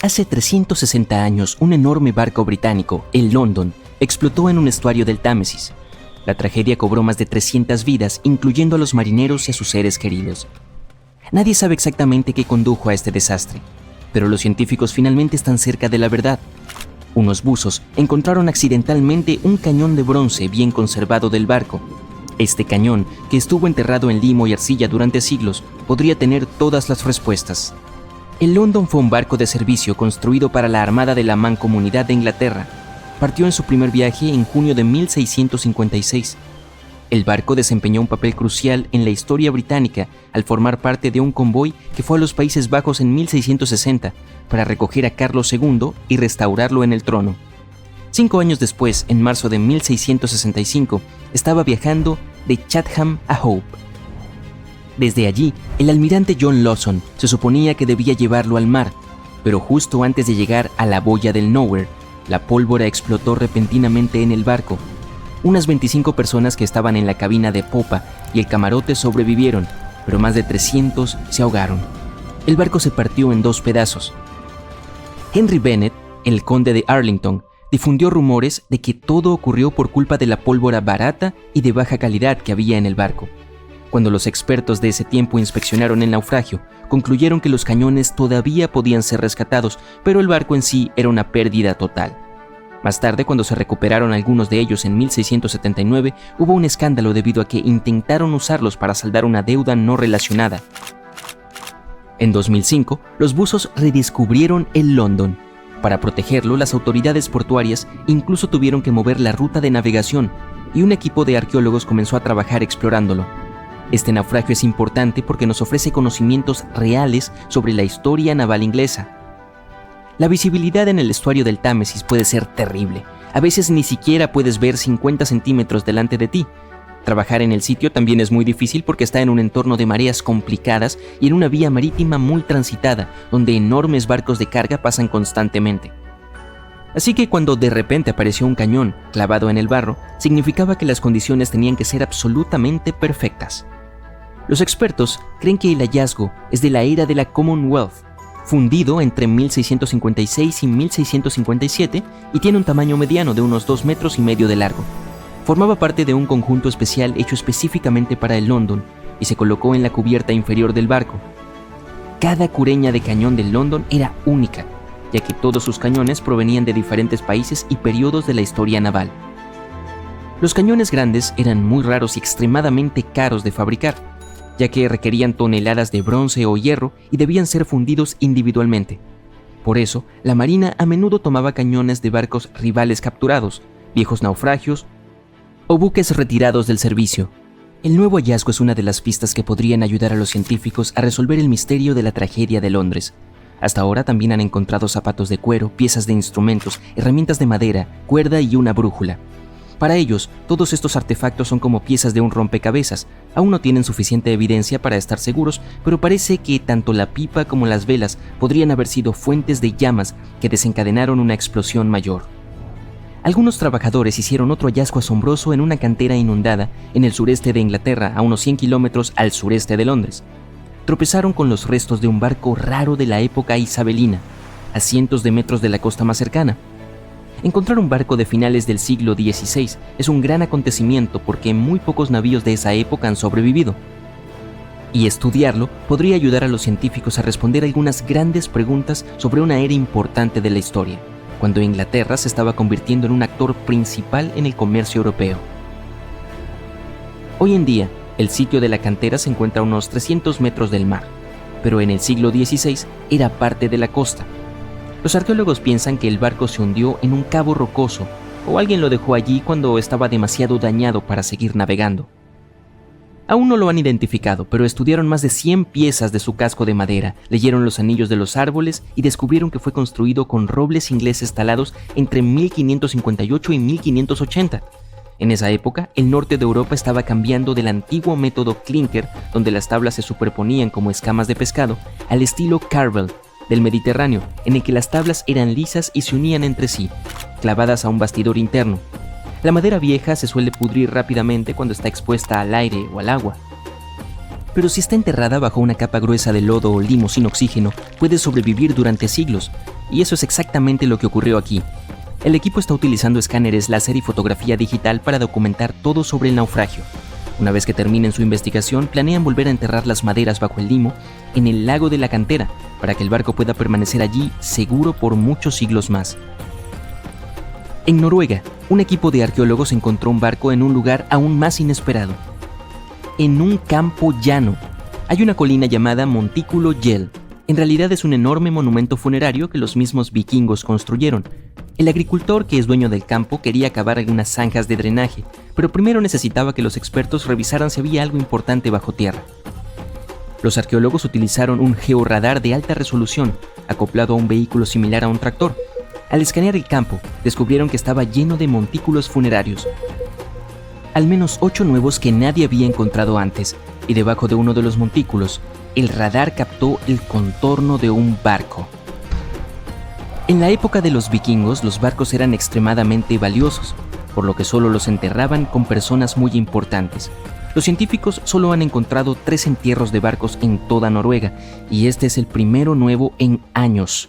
Hace 360 años, un enorme barco británico, el London, explotó en un estuario del Támesis. La tragedia cobró más de 300 vidas, incluyendo a los marineros y a sus seres queridos. Nadie sabe exactamente qué condujo a este desastre, pero los científicos finalmente están cerca de la verdad. Unos buzos encontraron accidentalmente un cañón de bronce bien conservado del barco. Este cañón, que estuvo enterrado en limo y arcilla durante siglos, podría tener todas las respuestas. El London fue un barco de servicio construido para la Armada de la Mancomunidad de Inglaterra. Partió en su primer viaje en junio de 1656. El barco desempeñó un papel crucial en la historia británica al formar parte de un convoy que fue a los Países Bajos en 1660 para recoger a Carlos II y restaurarlo en el trono. 5 años después, en marzo de 1665, estaba viajando de Chatham a Hope. Desde allí, el almirante John Lawson se suponía que debía llevarlo al mar, pero justo antes de llegar a la boya del Nowhere, la pólvora explotó repentinamente en el barco. Unas 25 personas que estaban en la cabina de popa y el camarote sobrevivieron, pero más de 300 se ahogaron. El barco se partió en 2 pedazos. Henry Bennett, el conde de Arlington, difundió rumores de que todo ocurrió por culpa de la pólvora barata y de baja calidad que había en el barco. Cuando los expertos de ese tiempo inspeccionaron el naufragio, concluyeron que los cañones todavía podían ser rescatados, pero el barco en sí era una pérdida total. Más tarde, cuando se recuperaron algunos de ellos en 1679, hubo un escándalo debido a que intentaron usarlos para saldar una deuda no relacionada. En 2005, los buzos redescubrieron el London. Para protegerlo, las autoridades portuarias incluso tuvieron que mover la ruta de navegación y un equipo de arqueólogos comenzó a trabajar explorándolo. Este naufragio es importante porque nos ofrece conocimientos reales sobre la historia naval inglesa. La visibilidad en el estuario del Támesis puede ser terrible. A veces ni siquiera puedes ver 50 centímetros delante de ti. Trabajar en el sitio también es muy difícil porque está en un entorno de mareas complicadas y en una vía marítima muy transitada, donde enormes barcos de carga pasan constantemente. Así que cuando de repente apareció un cañón clavado en el barro, significaba que las condiciones tenían que ser absolutamente perfectas. Los expertos creen que el hallazgo es de la era de la Commonwealth, fundido entre 1656 y 1657 y tiene un tamaño mediano de unos 2,5 metros de largo. Formaba parte de un conjunto especial hecho específicamente para el London y se colocó en la cubierta inferior del barco. Cada cureña de cañón del London era única, ya que todos sus cañones provenían de diferentes países y periodos de la historia naval. Los cañones grandes eran muy raros y extremadamente caros de fabricar, ya que requerían toneladas de bronce o hierro y debían ser fundidos individualmente. Por eso, la Marina a menudo tomaba cañones de barcos rivales capturados, viejos naufragios o buques retirados del servicio. El nuevo hallazgo es una de las pistas que podrían ayudar a los científicos a resolver el misterio de la tragedia de Londres. Hasta ahora también han encontrado zapatos de cuero, piezas de instrumentos, herramientas de madera, cuerda y una brújula. Para ellos, todos estos artefactos son como piezas de un rompecabezas. Aún no tienen suficiente evidencia para estar seguros, pero parece que tanto la pipa como las velas podrían haber sido fuentes de llamas que desencadenaron una explosión mayor. Algunos trabajadores hicieron otro hallazgo asombroso en una cantera inundada en el sureste de Inglaterra, a unos 100 kilómetros al sureste de Londres. Tropezaron con los restos de un barco raro de la época isabelina, a cientos de metros de la costa más cercana. Encontrar un barco de finales del siglo XVI es un gran acontecimiento porque muy pocos navíos de esa época han sobrevivido. Y estudiarlo podría ayudar a los científicos a responder algunas grandes preguntas sobre una era importante de la historia, cuando Inglaterra se estaba convirtiendo en un actor principal en el comercio europeo. Hoy en día, el sitio de la cantera se encuentra a unos 300 metros del mar, pero en el siglo XVI era parte de la costa. Los arqueólogos piensan que el barco se hundió en un cabo rocoso o alguien lo dejó allí cuando estaba demasiado dañado para seguir navegando. Aún no lo han identificado, pero estudiaron más de 100 piezas de su casco de madera, leyeron los anillos de los árboles y descubrieron que fue construido con robles ingleses talados entre 1558 y 1580. En esa época, el norte de Europa estaba cambiando del antiguo método clinker, donde las tablas se superponían como escamas de pescado, al estilo Carvel del Mediterráneo, en el que las tablas eran lisas y se unían entre sí, clavadas a un bastidor interno. La madera vieja se suele pudrir rápidamente cuando está expuesta al aire o al agua. Pero si está enterrada bajo una capa gruesa de lodo o limo sin oxígeno, puede sobrevivir durante siglos. Y eso es exactamente lo que ocurrió aquí. El equipo está utilizando escáneres láser y fotografía digital para documentar todo sobre el naufragio. Una vez que terminen su investigación, planean volver a enterrar las maderas bajo el limo en el lago de la cantera para que el barco pueda permanecer allí seguro por muchos siglos más. En Noruega, un equipo de arqueólogos encontró un barco en un lugar aún más inesperado. En un campo llano. Hay una colina llamada Montículo Gjell. En realidad es un enorme monumento funerario que los mismos vikingos construyeron. El agricultor, que es dueño del campo, quería cavar algunas zanjas de drenaje, pero primero necesitaba que los expertos revisaran si había algo importante bajo tierra. Los arqueólogos utilizaron un georradar de alta resolución, acoplado a un vehículo similar a un tractor. Al escanear el campo, descubrieron que estaba lleno de montículos funerarios. Al menos 8 nuevos que nadie había encontrado antes, y debajo de uno de los montículos, el radar captó el contorno de un barco. En la época de los vikingos, los barcos eran extremadamente valiosos, por lo que solo los enterraban con personas muy importantes. Los científicos solo han encontrado 3 entierros de barcos en toda Noruega, y este es el primero nuevo en años.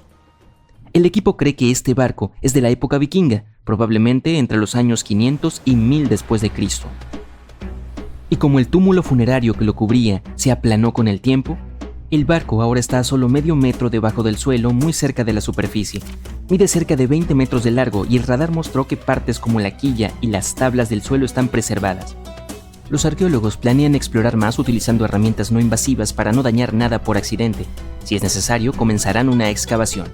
El equipo cree que este barco es de la época vikinga, probablemente entre los años 500 y 1000 después de Cristo. Y como el túmulo funerario que lo cubría se aplanó con el tiempo, el barco ahora está a solo medio metro debajo del suelo, muy cerca de la superficie. Mide cerca de 20 metros de largo y el radar mostró que partes como la quilla y las tablas del suelo están preservadas. Los arqueólogos planean explorar más utilizando herramientas no invasivas para no dañar nada por accidente. Si es necesario, comenzarán una excavación.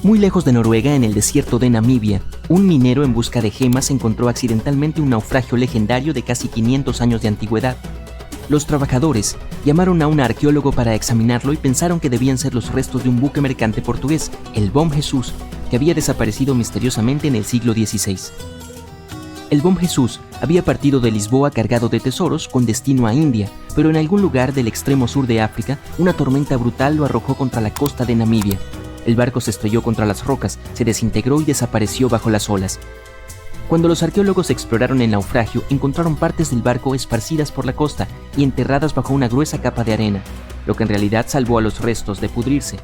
Muy lejos de Noruega, en el desierto de Namibia, un minero en busca de gemas encontró accidentalmente un naufragio legendario de casi 500 años de antigüedad. Los trabajadores llamaron a un arqueólogo para examinarlo y pensaron que debían ser los restos de un buque mercante portugués, el Bom Jesus, que había desaparecido misteriosamente en el siglo XVI. El Bom Jesus había partido de Lisboa cargado de tesoros con destino a India, pero en algún lugar del extremo sur de África, una tormenta brutal lo arrojó contra la costa de Namibia. El barco se estrelló contra las rocas, se desintegró y desapareció bajo las olas. Cuando los arqueólogos exploraron el naufragio, encontraron partes del barco esparcidas por la costa y enterradas bajo una gruesa capa de arena, lo que en realidad salvó a los restos de pudrirse.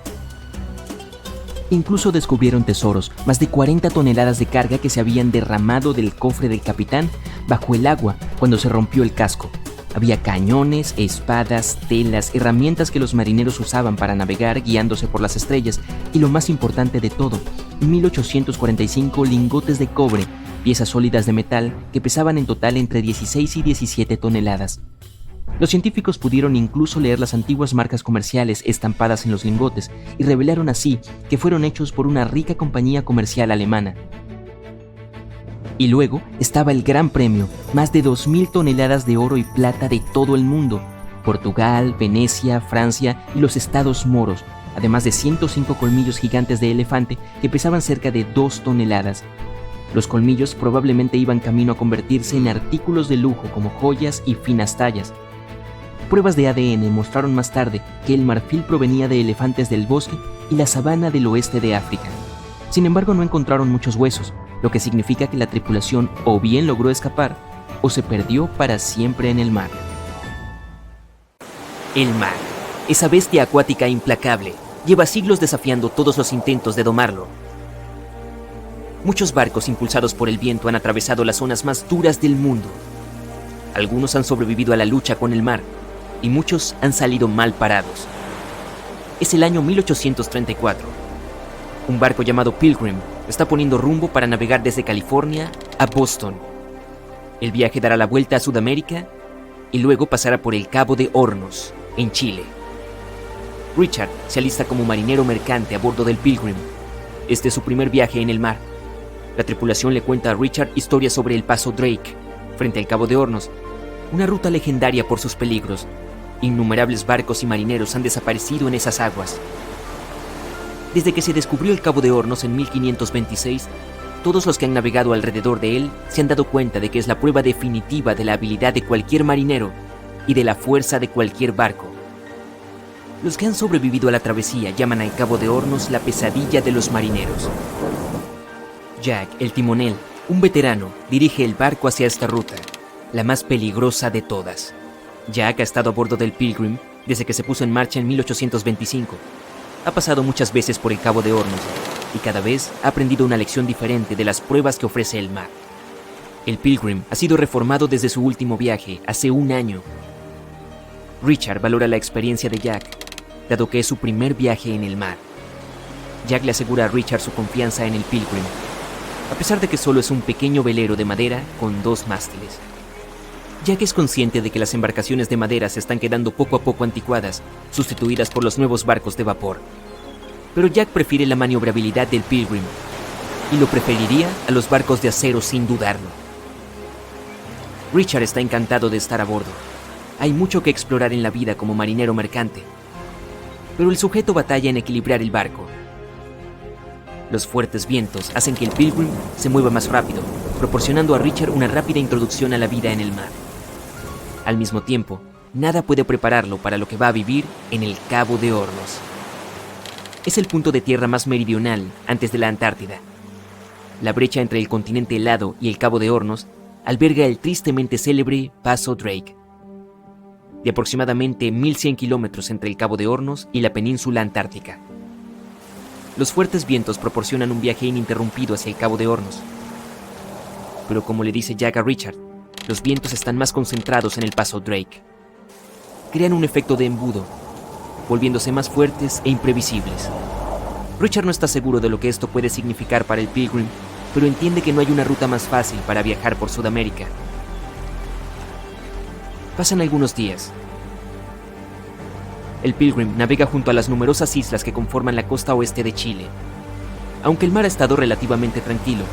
Incluso descubrieron tesoros, más de 40 toneladas de carga que se habían derramado del cofre del capitán bajo el agua cuando se rompió el casco. Había cañones, espadas, telas, herramientas que los marineros usaban para navegar guiándose por las estrellas y lo más importante de todo, 1845 lingotes de cobre, piezas sólidas de metal que pesaban en total entre 16 y 17 toneladas. Los científicos pudieron incluso leer las antiguas marcas comerciales estampadas en los lingotes y revelaron así que fueron hechos por una rica compañía comercial alemana. Y luego estaba el gran premio, más de 2.000 toneladas de oro y plata de todo el mundo, Portugal, Venecia, Francia y los estados moros, además de 105 colmillos gigantes de elefante que pesaban cerca de 2 toneladas. Los colmillos probablemente iban camino a convertirse en artículos de lujo como joyas y finas tallas. Pruebas de ADN mostraron más tarde que el marfil provenía de elefantes del bosque y la sabana del oeste de África. Sin embargo, no encontraron muchos huesos, lo que significa que la tripulación o bien logró escapar o se perdió para siempre en el mar. El mar, esa bestia acuática implacable, lleva siglos desafiando todos los intentos de domarlo. Muchos barcos impulsados por el viento han atravesado las zonas más duras del mundo. Algunos han sobrevivido a la lucha con el mar y muchos han salido mal parados. Es el año 1834. Un barco llamado Pilgrim está poniendo rumbo para navegar desde California a Boston. El viaje dará la vuelta a Sudamérica y luego pasará por el Cabo de Hornos, en Chile. Richard se alista como marinero mercante a bordo del Pilgrim. Este es su primer viaje en el mar. La tripulación le cuenta a Richard historias sobre el paso Drake, frente al Cabo de Hornos, una ruta legendaria por sus peligros. Innumerables barcos y marineros han desaparecido en esas aguas. Desde que se descubrió el Cabo de Hornos en 1526, todos los que han navegado alrededor de él se han dado cuenta de que es la prueba definitiva de la habilidad de cualquier marinero y de la fuerza de cualquier barco. Los que han sobrevivido a la travesía llaman al Cabo de Hornos la pesadilla de los marineros. Jack, el timonel, un veterano, dirige el barco hacia esta ruta, la más peligrosa de todas. Jack ha estado a bordo del Pilgrim desde que se puso en marcha en 1825. Ha pasado muchas veces por el Cabo de Hornos y cada vez ha aprendido una lección diferente de las pruebas que ofrece el mar. El Pilgrim ha sido reformado desde su último viaje, hace 1 año. Richard valora la experiencia de Jack, dado que es su primer viaje en el mar. Jack le asegura a Richard su confianza en el Pilgrim, a pesar de que solo es un pequeño velero de madera con 2 mástiles. Jack es consciente de que las embarcaciones de madera se están quedando poco a poco anticuadas, sustituidas por los nuevos barcos de vapor. Pero Jack prefiere la maniobrabilidad del Pilgrim, y lo preferiría a los barcos de acero sin dudarlo. Richard está encantado de estar a bordo. Hay mucho que explorar en la vida como marinero mercante, pero el sujeto batalla en equilibrar el barco. Los fuertes vientos hacen que el Pilgrim se mueva más rápido, proporcionando a Richard una rápida introducción a la vida en el mar. Al mismo tiempo, nada puede prepararlo para lo que va a vivir en el Cabo de Hornos. Es el punto de tierra más meridional antes de la Antártida. La brecha entre el continente helado y el Cabo de Hornos alberga el tristemente célebre Paso Drake, de aproximadamente 1100 kilómetros entre el Cabo de Hornos y la península antártica. Los fuertes vientos proporcionan un viaje ininterrumpido hacia el Cabo de Hornos. Pero como le dice Jack a Richard, los vientos están más concentrados en el Paso Drake. Crean un efecto de embudo, volviéndose más fuertes e imprevisibles. Richard no está seguro de lo que esto puede significar para el Pilgrim, pero entiende que no hay una ruta más fácil para viajar por Sudamérica. Pasan algunos días. El Pilgrim navega junto a las numerosas islas que conforman la costa oeste de Chile. Aunque el mar ha estado relativamente tranquilo,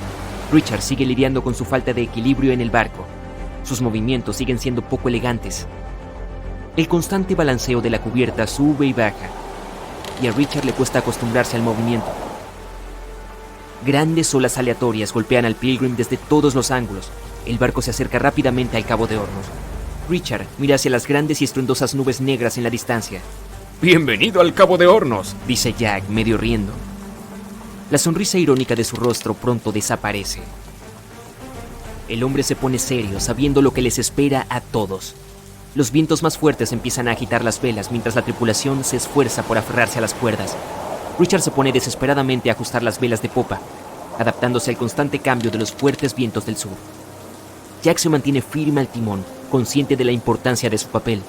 Richard sigue lidiando con su falta de equilibrio en el barco. Sus movimientos siguen siendo poco elegantes. El constante balanceo de la cubierta sube y baja, y a Richard le cuesta acostumbrarse al movimiento. Grandes olas aleatorias golpean al Pilgrim desde todos los ángulos. El barco se acerca rápidamente al Cabo de Hornos. Richard mira hacia las grandes y estruendosas nubes negras en la distancia. «Bienvenido al Cabo de Hornos», dice Jack, medio riendo. La sonrisa irónica de su rostro pronto desaparece. El hombre se pone serio, sabiendo lo que les espera a todos. Los vientos más fuertes empiezan a agitar las velas mientras la tripulación se esfuerza por aferrarse a las cuerdas. Richard se pone desesperadamente a ajustar las velas de popa, adaptándose al constante cambio de los fuertes vientos del sur. Jack se mantiene firme al timón, consciente de la importancia de su papel.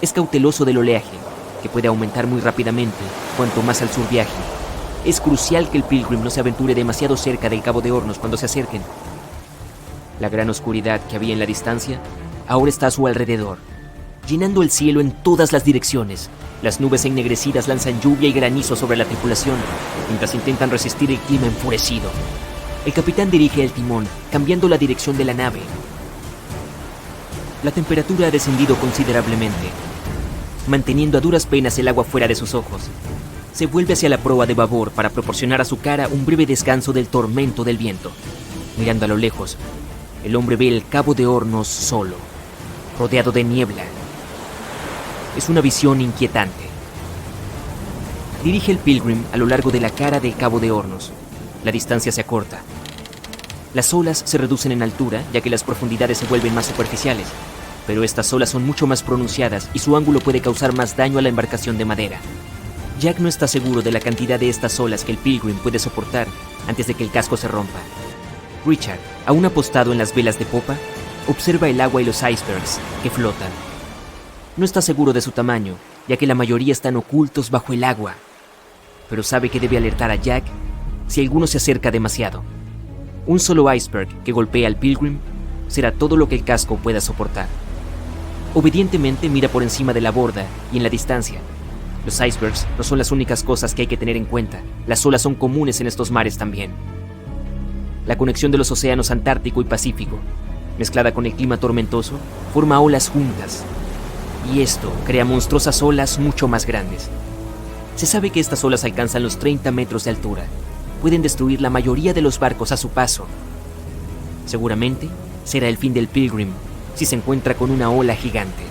Es cauteloso del oleaje, que puede aumentar muy rápidamente cuanto más al sur viaje. Es crucial que el Pilgrim no se aventure demasiado cerca del Cabo de Hornos cuando se acerquen. La gran oscuridad que había en la distancia ahora está a su alrededor, llenando el cielo en todas las direcciones. Las nubes ennegrecidas lanzan lluvia y granizo sobre la tripulación, mientras intentan resistir el clima enfurecido. El capitán dirige el timón, cambiando la dirección de la nave. La temperatura ha descendido considerablemente, manteniendo a duras penas el agua fuera de sus ojos. Se vuelve hacia la proa de babor para proporcionar a su cara un breve descanso del tormento del viento. Mirando a lo lejos, el hombre ve el Cabo de Hornos solo, rodeado de niebla. Es una visión inquietante. Dirige el Pilgrim a lo largo de la cara del Cabo de Hornos. La distancia se acorta. Las olas se reducen en altura, ya que las profundidades se vuelven más superficiales, pero estas olas son mucho más pronunciadas y su ángulo puede causar más daño a la embarcación de madera. Jack no está seguro de la cantidad de estas olas que el Pilgrim puede soportar antes de que el casco se rompa. Richard, aún apostado en las velas de popa, observa el agua y los icebergs que flotan. No está seguro de su tamaño, ya que la mayoría están ocultos bajo el agua, pero sabe que debe alertar a Jack si alguno se acerca demasiado. Un solo iceberg que golpea al Pilgrim será todo lo que el casco pueda soportar. Obedientemente mira por encima de la borda y en la distancia. Los icebergs no son las únicas cosas que hay que tener en cuenta. Las olas son comunes en estos mares también. La conexión de los océanos Antártico y Pacífico, mezclada con el clima tormentoso, forma olas juntas. Y esto crea monstruosas olas mucho más grandes. Se sabe que estas olas alcanzan los 30 metros de altura. Pueden destruir la mayoría de los barcos a su paso. Seguramente será el fin del Pilgrim si se encuentra con una ola gigante.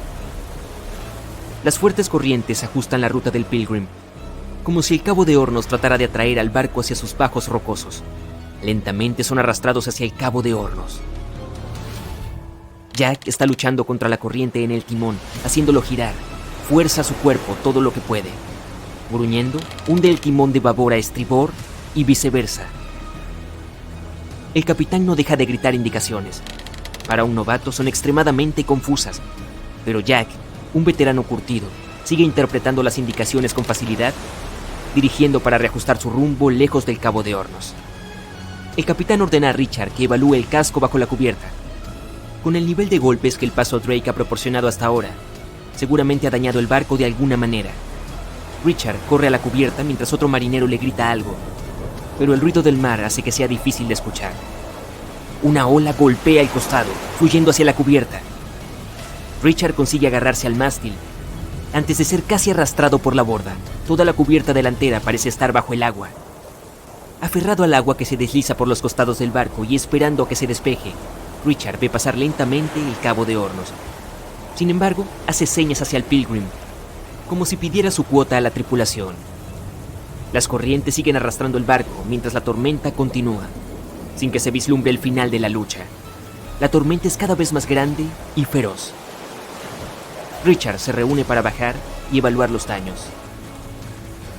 Las fuertes corrientes ajustan la ruta del Pilgrim, como si el Cabo de Hornos tratara de atraer al barco hacia sus bajos rocosos. Lentamente son arrastrados hacia el Cabo de Hornos. Jack está luchando contra la corriente en el timón, haciéndolo girar. Fuerza su cuerpo todo lo que puede. Gruñendo, hunde el timón de babor a estribor y viceversa. El capitán no deja de gritar indicaciones. Para un novato son extremadamente confusas, pero Jack, un veterano curtido, sigue interpretando las indicaciones con facilidad, dirigiendo para reajustar su rumbo lejos del Cabo de Hornos. El capitán ordena a Richard que evalúe el casco bajo la cubierta. Con el nivel de golpes que el paso Drake ha proporcionado hasta ahora, seguramente ha dañado el barco de alguna manera. Richard corre a la cubierta mientras otro marinero le grita algo, pero el ruido del mar hace que sea difícil de escuchar. Una ola golpea el costado, fluyendo hacia la cubierta. Richard consigue agarrarse al mástil. Antes de ser casi arrastrado por la borda, toda la cubierta delantera parece estar bajo el agua. Aferrado al agua que se desliza por los costados del barco y esperando a que se despeje, Richard ve pasar lentamente el Cabo de Hornos. Sin embargo, hace señas hacia el Pilgrim, como si pidiera su cuota a la tripulación. Las corrientes siguen arrastrando el barco mientras la tormenta continúa, sin que se vislumbre el final de la lucha. La tormenta es cada vez más grande y feroz. Richard se reúne para bajar y evaluar los daños.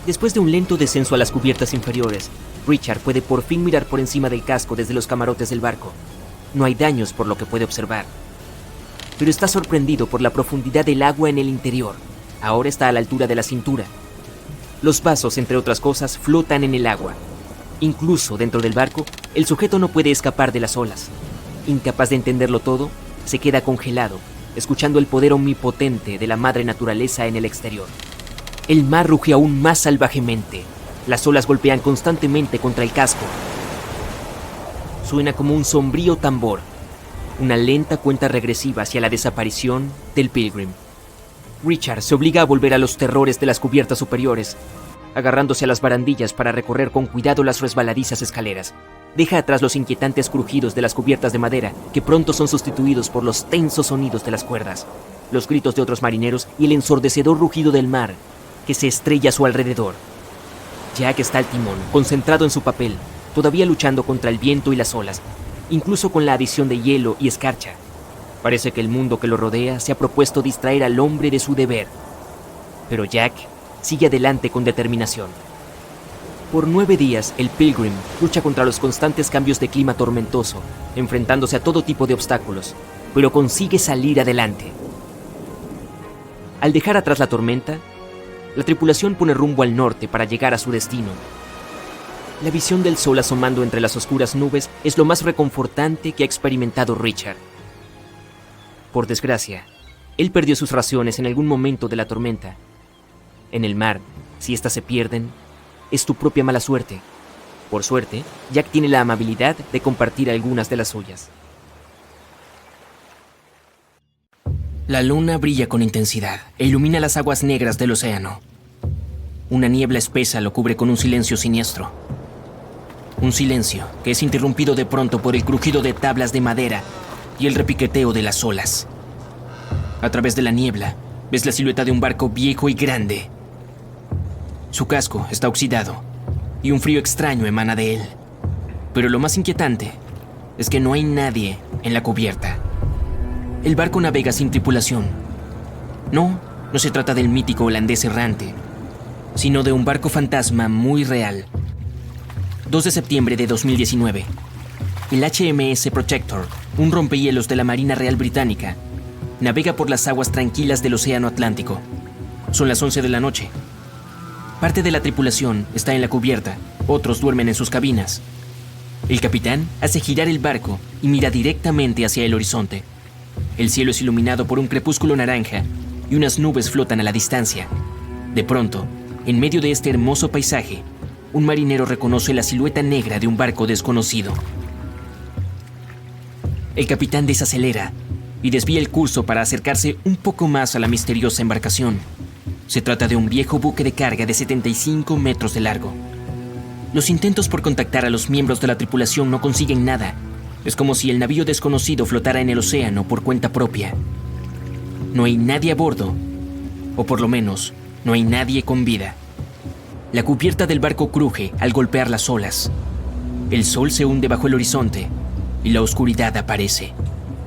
Después de un lento descenso a las cubiertas inferiores, Richard puede por fin mirar por encima del casco desde los camarotes del barco. No hay daños por lo que puede observar, pero está sorprendido por la profundidad del agua en el interior. Ahora está a la altura de la cintura. Los vasos, entre otras cosas, flotan en el agua. Incluso dentro del barco, el sujeto no puede escapar de las olas. Incapaz de entenderlo todo, se queda congelado, escuchando el poder omnipotente de la madre naturaleza en el exterior. El mar ruge aún más salvajemente. Las olas golpean constantemente contra el casco. Suena como un sombrío tambor, una lenta cuenta regresiva hacia la desaparición del Pilgrim. Richard se obliga a volver a los terrores de las cubiertas superiores, agarrándose a las barandillas para recorrer con cuidado las resbaladizas escaleras. Deja atrás los inquietantes crujidos de las cubiertas de madera, que pronto son sustituidos por los tensos sonidos de las cuerdas, los gritos de otros marineros y el ensordecedor rugido del mar, que se estrella a su alrededor. Jack está al timón, concentrado en su papel, todavía luchando contra el viento y las olas, incluso con la adición de hielo y escarcha. Parece que el mundo que lo rodea se ha propuesto distraer al hombre de su deber. Pero Jack sigue adelante con determinación. Por 9 días, el Pilgrim lucha contra los constantes cambios de clima tormentoso, enfrentándose a todo tipo de obstáculos, pero consigue salir adelante. Al dejar atrás la tormenta, la tripulación pone rumbo al norte para llegar a su destino. La visión del sol asomando entre las oscuras nubes es lo más reconfortante que ha experimentado Richard. Por desgracia, él perdió sus raciones en algún momento de la tormenta. En el mar, si éstas se pierden, es tu propia mala suerte. Por suerte, Jack tiene la amabilidad de compartir algunas de las suyas. La luna brilla con intensidad e ilumina las aguas negras del océano. Una niebla espesa lo cubre con un silencio siniestro. Un silencio que es interrumpido de pronto por el crujido de tablas de madera y el repiqueteo de las olas. A través de la niebla, ves la silueta de un barco viejo y grande. Su casco está oxidado y un frío extraño emana de él. Pero lo más inquietante es que no hay nadie en la cubierta. El barco navega sin tripulación. No se trata del mítico holandés errante, sino de un barco fantasma muy real. 2 de septiembre de 2019. El HMS Protector, un rompehielos de la Marina Real Británica, navega por las aguas tranquilas del Océano Atlántico. Son las 11 de la noche. Parte de la tripulación está en la cubierta, otros duermen en sus cabinas. El capitán hace girar el barco y mira directamente hacia el horizonte. El cielo es iluminado por un crepúsculo naranja y unas nubes flotan a la distancia. De pronto, en medio de este hermoso paisaje, un marinero reconoce la silueta negra de un barco desconocido. El capitán desacelera y desvía el curso para acercarse un poco más a la misteriosa embarcación. Se trata de un viejo buque de carga de 75 metros de largo. Los intentos por contactar a los miembros de la tripulación no consiguen nada. Es como si el navío desconocido flotara en el océano por cuenta propia. No hay nadie a bordo, o por lo menos, no hay nadie con vida. La cubierta del barco cruje al golpear las olas. El sol se hunde bajo el horizonte y la oscuridad aparece.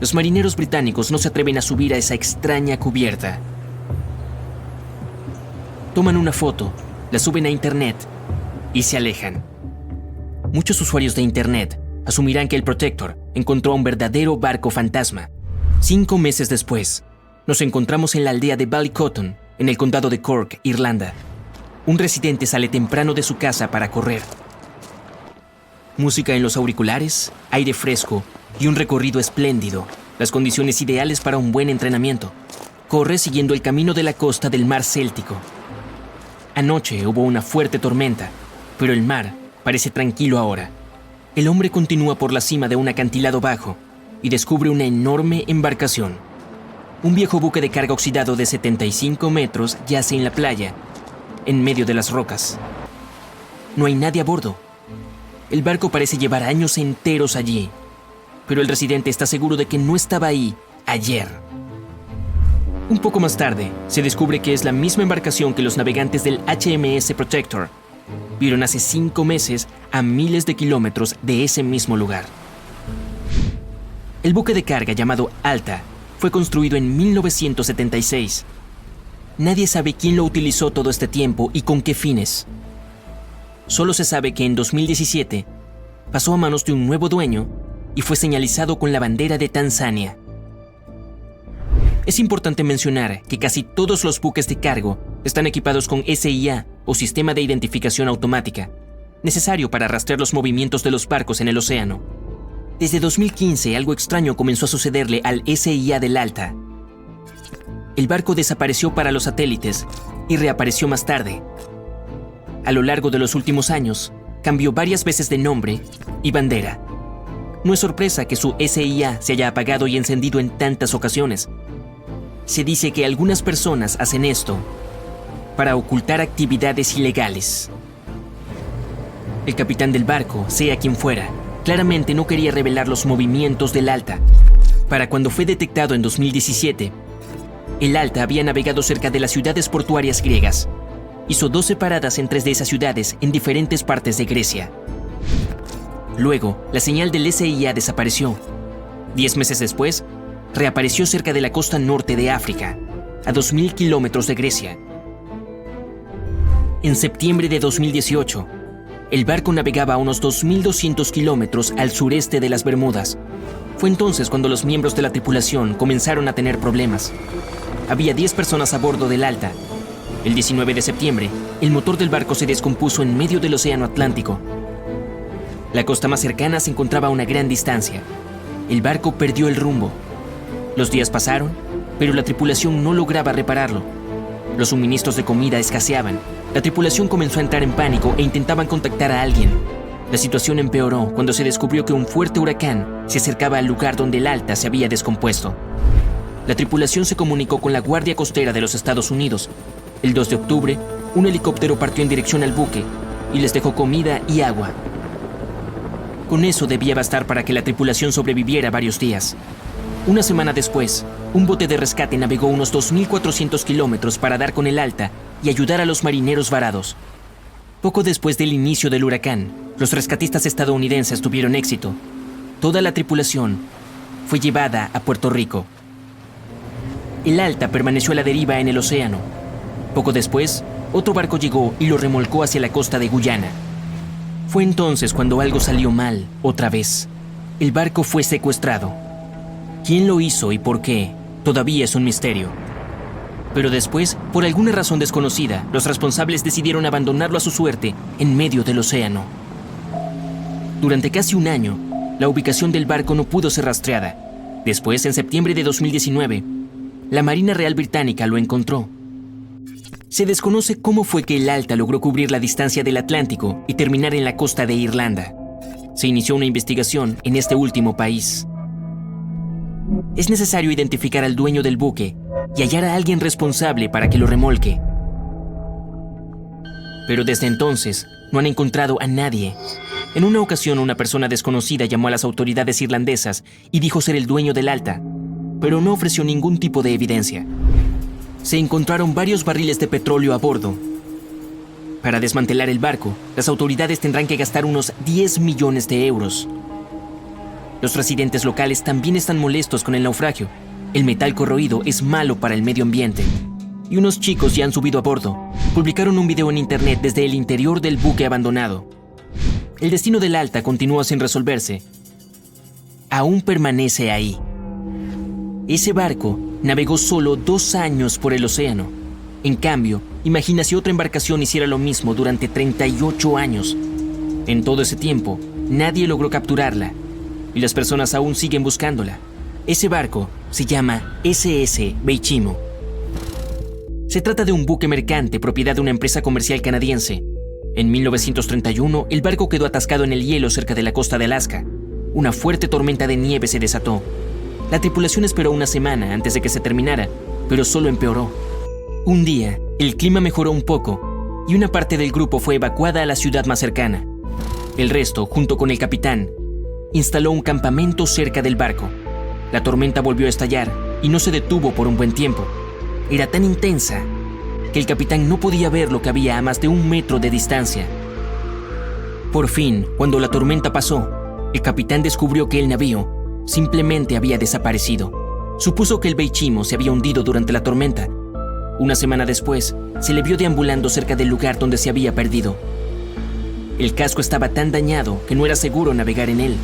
Los marineros británicos no se atreven a subir a esa extraña cubierta. Toman una foto la suben a Internet y se alejan. Muchos usuarios de Internet asumirán que el Protector encontró un verdadero barco fantasma. 5 meses después, nos encontramos en la aldea de Ballycotton, en el condado de Cork, Irlanda. Un residente sale temprano de su casa para correr. Música en los auriculares, aire fresco y un recorrido espléndido, las condiciones ideales para un buen entrenamiento. Corre siguiendo el camino de la costa del mar Céltico. Anoche hubo una fuerte tormenta, pero el mar parece tranquilo ahora. El hombre continúa por la cima de un acantilado bajo y descubre una enorme embarcación. Un viejo buque de carga oxidado de 75 metros yace en la playa, en medio de las rocas. No hay nadie a bordo. El barco parece llevar años enteros allí, pero el residente está seguro de que no estaba ahí ayer. Un poco más tarde, se descubre que es la misma embarcación que los navegantes del HMS Protector vieron hace 5 meses a miles de kilómetros de ese mismo lugar. El buque de carga llamado Alta fue construido en 1976. Nadie sabe quién lo utilizó todo este tiempo y con qué fines. Solo se sabe que en 2017 pasó a manos de un nuevo dueño y fue señalizado con la bandera de Tanzania. Es importante mencionar que casi todos los buques de cargo están equipados con SIA o Sistema de Identificación Automática, necesario para rastrear los movimientos de los barcos en el océano. Desde 2015 algo extraño comenzó a sucederle al SIA del Alta. El barco desapareció para los satélites y reapareció más tarde. A lo largo de los últimos años, cambió varias veces de nombre y bandera. No es sorpresa que su SIA se haya apagado y encendido en tantas ocasiones. Se dice que algunas personas hacen esto para ocultar actividades ilegales. El capitán del barco, sea quien fuera, claramente no quería revelar los movimientos del Alta. Para cuando fue detectado en 2017, el Alta había navegado cerca de las ciudades portuarias griegas. Hizo 12 paradas en 3 de esas ciudades en diferentes partes de Grecia. Luego, la señal del SIA desapareció. 10 meses después, reapareció cerca de la costa norte de África, a 2.000 kilómetros de Grecia. En septiembre de 2018, el barco navegaba a unos 2.200 kilómetros al sureste de las Bermudas. Fue entonces cuando los miembros de la tripulación comenzaron a tener problemas. Había 10 personas a bordo del Alta. El 19 de septiembre, el motor del barco se descompuso en medio del océano Atlántico. La costa más cercana se encontraba a una gran distancia. El barco perdió el rumbo. Los días pasaron, pero la tripulación no lograba repararlo. Los suministros de comida escaseaban. La tripulación comenzó a entrar en pánico e intentaban contactar a alguien. La situación empeoró cuando se descubrió que un fuerte huracán se acercaba al lugar donde el Alta se había descompuesto. La tripulación se comunicó con la Guardia Costera de los Estados Unidos. El 2 de octubre, un helicóptero partió en dirección al buque y les dejó comida y agua. Con eso debía bastar para que la tripulación sobreviviera varios días. Una semana después, un bote de rescate navegó unos 2.400 kilómetros para dar con el Alta y ayudar a los marineros varados. Poco después del inicio del huracán, los rescatistas estadounidenses tuvieron éxito. Toda la tripulación fue llevada a Puerto Rico. El Alta permaneció a la deriva en el océano. Poco después, otro barco llegó y lo remolcó hacia la costa de Guyana. Fue entonces cuando algo salió mal, otra vez. El barco fue secuestrado. ¿Quién lo hizo y por qué? Todavía es un misterio. Pero después, por alguna razón desconocida, los responsables decidieron abandonarlo a su suerte en medio del océano. Durante casi un año, la ubicación del barco no pudo ser rastreada. Después, en septiembre de 2019, la Marina Real Británica lo encontró. Se desconoce cómo fue que el Alta logró cubrir la distancia del Atlántico y terminar en la costa de Irlanda. Se inició una investigación en este último país. Es necesario identificar al dueño del buque y hallar a alguien responsable para que lo remolque. Pero desde entonces no han encontrado a nadie. En una ocasión, una persona desconocida llamó a las autoridades irlandesas y dijo ser el dueño del Alta, pero no ofreció ningún tipo de evidencia. Se encontraron varios barriles de petróleo a bordo. Para desmantelar el barco, las autoridades tendrán que gastar unos 10 millones de euros. Los residentes locales también están molestos con el naufragio. El metal corroído es malo para el medio ambiente. y unos chicos ya han subido a bordo. Publicaron un video en internet desde el interior del buque abandonado. El destino del Alta continúa sin resolverse. Aún permanece ahí. Ese barco navegó solo 2 años por el océano. En cambio, imagina si otra embarcación hiciera lo mismo durante 38 años. En todo ese tiempo, nadie logró capturarla, y las personas aún siguen buscándola. Ese barco se llama SS Beichimo. Se trata de un buque mercante propiedad de una empresa comercial canadiense. En 1931, el barco quedó atascado en el hielo cerca de la costa de Alaska. Una fuerte tormenta de nieve se desató. La tripulación esperó una semana antes de que se terminara, pero solo empeoró. Un día, el clima mejoró un poco y una parte del grupo fue evacuada a la ciudad más cercana. El resto, junto con el capitán, instaló un campamento cerca del barco. La tormenta volvió a estallar y no se detuvo por un buen tiempo. Era tan intensa que el capitán no podía ver lo que había a más de 1 metro de distancia. Por fin, cuando la tormenta pasó, el capitán descubrió que el navío simplemente había desaparecido. Supuso que el Beichimo se había hundido durante la tormenta. Una semana después, se le vio deambulando cerca del lugar donde se había perdido. El casco estaba tan dañado que no era seguro navegar en él.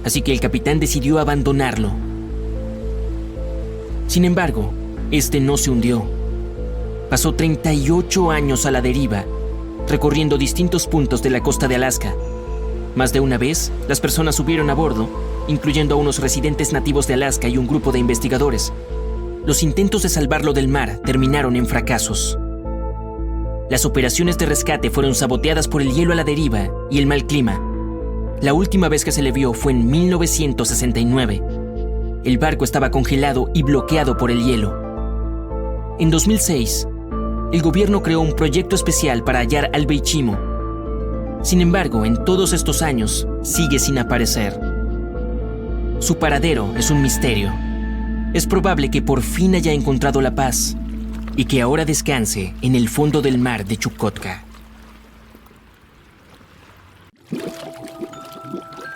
Así que el capitán decidió abandonarlo. Sin embargo, este no se hundió. Pasó 38 años a la deriva, recorriendo distintos puntos de la costa de Alaska. Más de una vez, las personas subieron a bordo, incluyendo a unos residentes nativos de Alaska y un grupo de investigadores. Los intentos de salvarlo del mar terminaron en fracasos. Las operaciones de rescate fueron saboteadas por el hielo a la deriva y el mal clima. La última vez que se le vio fue en 1969. El barco estaba congelado y bloqueado por el hielo. En 2006, el gobierno creó un proyecto especial para hallar al Beichimo. Sin embargo, en todos estos años, sigue sin aparecer. Su paradero es un misterio. Es probable que por fin haya encontrado la paz y que ahora descanse en el fondo del mar de Chukotka.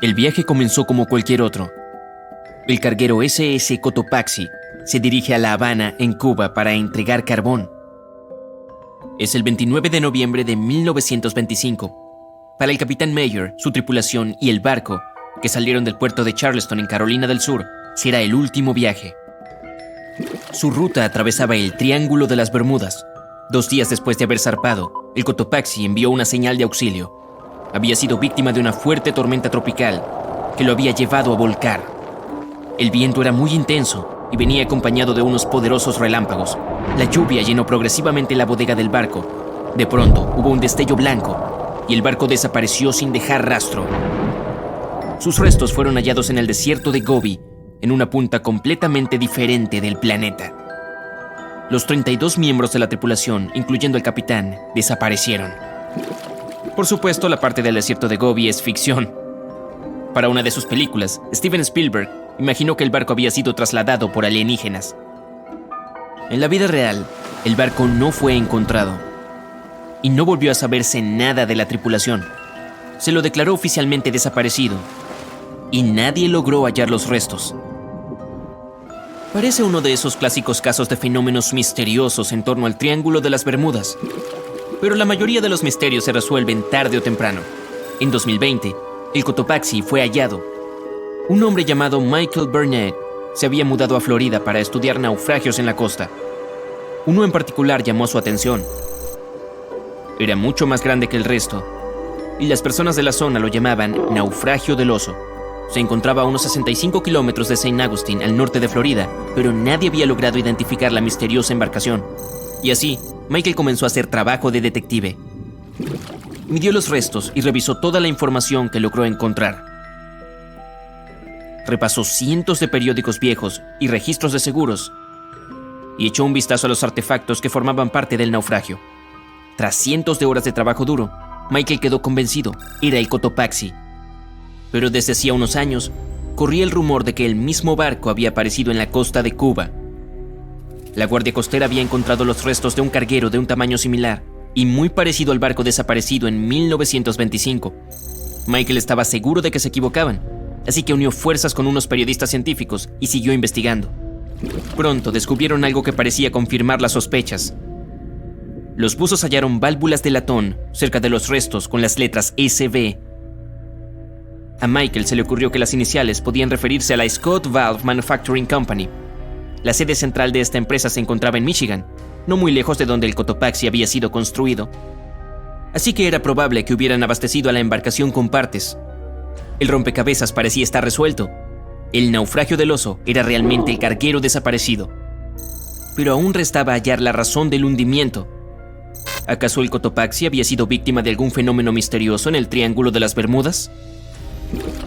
El viaje comenzó como cualquier otro. El carguero SS Cotopaxi se dirige a La Habana, en Cuba, para entregar carbón. Es el 29 de noviembre de 1925. Para el capitán Mayer, su tripulación y el barco, que salieron del puerto de Charleston en Carolina del Sur, será el último viaje. Su ruta atravesaba el Triángulo de las Bermudas. 2 días después de haber zarpado, el Cotopaxi envió una señal de auxilio. Había sido víctima de una fuerte tormenta tropical que lo había llevado a volcar. El viento era muy intenso y venía acompañado de unos poderosos relámpagos. La lluvia llenó progresivamente la bodega del barco. De pronto, hubo un destello blanco y el barco desapareció sin dejar rastro. Sus restos fueron hallados en el desierto de Gobi, en una punta completamente diferente del planeta. Los 32 miembros de la tripulación, incluyendo el capitán, desaparecieron. Por supuesto, la parte del desierto de Gobi es ficción. Para una de sus películas, Steven Spielberg imaginó que el barco había sido trasladado por alienígenas. En la vida real, el barco no fue encontrado y no volvió a saberse nada de la tripulación. Se lo declaró oficialmente desaparecido y nadie logró hallar los restos. Parece uno de esos clásicos casos de fenómenos misteriosos en torno al Triángulo de las Bermudas, pero la mayoría de los misterios se resuelven tarde o temprano. En 2020, el Cotopaxi fue hallado. Un hombre llamado Michael Burnett se había mudado a Florida para estudiar naufragios en la costa. Uno en particular llamó su atención. Era mucho más grande que el resto, y las personas de la zona lo llamaban Naufragio del Oso. Se encontraba a unos 65 kilómetros de St. Augustine, al norte de Florida, pero nadie había logrado identificar la misteriosa embarcación. Y así, Michael comenzó a hacer trabajo de detective. Midió los restos y revisó toda la información que logró encontrar. Repasó cientos de periódicos viejos y registros de seguros y echó un vistazo a los artefactos que formaban parte del naufragio. Tras cientos de horas de trabajo duro, Michael quedó convencido, era el Cotopaxi. Pero desde hacía unos años, corría el rumor de que el mismo barco había aparecido en la costa de Cuba. La Guardia Costera había encontrado los restos de un carguero de un tamaño similar y muy parecido al barco desaparecido en 1925. Michael estaba seguro de que se equivocaban, así que unió fuerzas con unos periodistas científicos y siguió investigando. Pronto descubrieron algo que parecía confirmar las sospechas. Los buzos hallaron válvulas de latón cerca de los restos con las letras SB. A Michael se le ocurrió que las iniciales podían referirse a la Scott Valve Manufacturing Company. La sede central de esta empresa se encontraba en Michigan, no muy lejos de donde el Cotopaxi había sido construido. Así que era probable que hubieran abastecido a la embarcación con partes. El rompecabezas parecía estar resuelto. El naufragio del oso era realmente el carguero desaparecido. Pero aún restaba hallar la razón del hundimiento. ¿Acaso el Cotopaxi había sido víctima de algún fenómeno misterioso en el Triángulo de las Bermudas?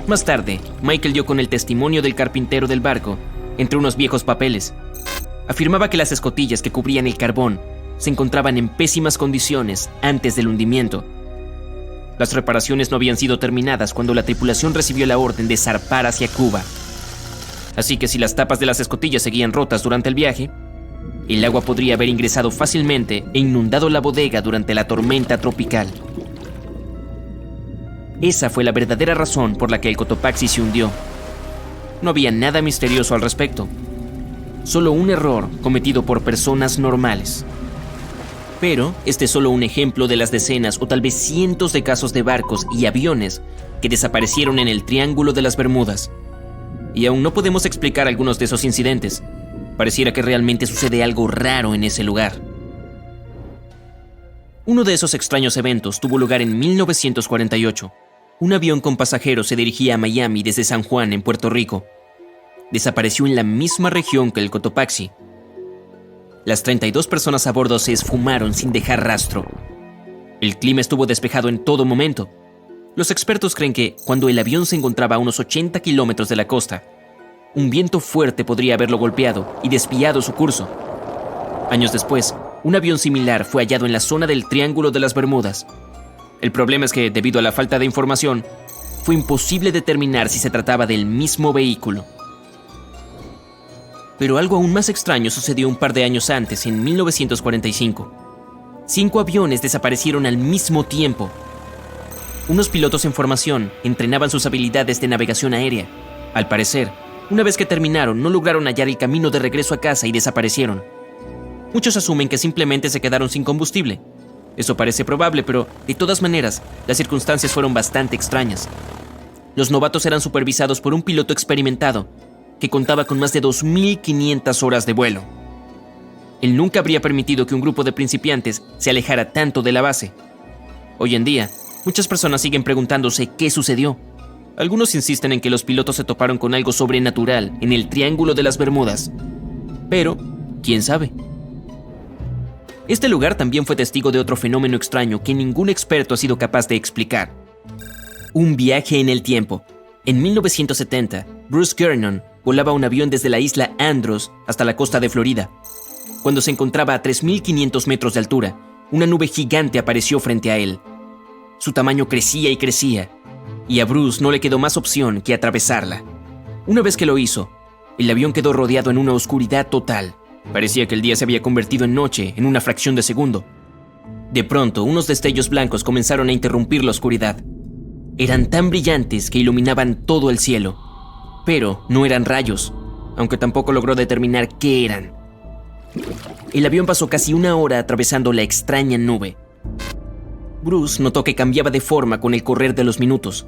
Más tarde, Michael dio con el testimonio del carpintero del barco entre unos viejos papeles. Afirmaba que las escotillas que cubrían el carbón se encontraban en pésimas condiciones antes del hundimiento. Las reparaciones no habían sido terminadas cuando la tripulación recibió la orden de zarpar hacia Cuba. Así que si las tapas de las escotillas seguían rotas durante el viaje, el agua podría haber ingresado fácilmente e inundado la bodega durante la tormenta tropical. Esa fue la verdadera razón por la que el Cotopaxi se hundió. No había nada misterioso al respecto. Solo un error cometido por personas normales. Pero este es solo un ejemplo de las decenas o tal vez cientos de casos de barcos y aviones que desaparecieron en el Triángulo de las Bermudas. Y aún no podemos explicar algunos de esos incidentes. Pareciera que realmente sucede algo raro en ese lugar. Uno de esos extraños eventos tuvo lugar en 1948. Un avión con pasajeros se dirigía a Miami desde San Juan, en Puerto Rico. Desapareció en la misma región que el Cotopaxi. Las 32 personas a bordo se esfumaron sin dejar rastro. El clima estuvo despejado en todo momento. Los expertos creen que, cuando el avión se encontraba a unos 80 kilómetros de la costa, un viento fuerte podría haberlo golpeado y desviado su curso. Años después, un avión similar fue hallado en la zona del Triángulo de las Bermudas. El problema es que, debido a la falta de información, fue imposible determinar si se trataba del mismo vehículo. Pero algo aún más extraño sucedió un par de años antes, en 1945. 5 aviones desaparecieron al mismo tiempo. Unos pilotos en formación entrenaban sus habilidades de navegación aérea. Al parecer, una vez que terminaron, no lograron hallar el camino de regreso a casa y desaparecieron. Muchos asumen que simplemente se quedaron sin combustible. Eso parece probable, pero de todas maneras, las circunstancias fueron bastante extrañas. Los novatos eran supervisados por un piloto experimentado que contaba con más de 2.500 horas de vuelo. Él nunca habría permitido que un grupo de principiantes se alejara tanto de la base. Hoy en día, muchas personas siguen preguntándose qué sucedió. Algunos insisten en que los pilotos se toparon con algo sobrenatural en el Triángulo de las Bermudas. Pero, ¿quién sabe? Este lugar también fue testigo de otro fenómeno extraño que ningún experto ha sido capaz de explicar. Un viaje en el tiempo. En 1970, Bruce Gernon volaba un avión desde la isla Andros hasta la costa de Florida. Cuando se encontraba a 3.500 metros de altura, una nube gigante apareció frente a él. Su tamaño crecía y crecía, y a Bruce no le quedó más opción que atravesarla. Una vez que lo hizo, el avión quedó rodeado en una oscuridad total. Parecía que el día se había convertido en noche en una fracción de segundo. De pronto, unos destellos blancos comenzaron a interrumpir la oscuridad. Eran tan brillantes que iluminaban todo el cielo. Pero no eran rayos, aunque tampoco logró determinar qué eran. El avión pasó casi 1 hora atravesando la extraña nube. Bruce notó que cambiaba de forma con el correr de los minutos.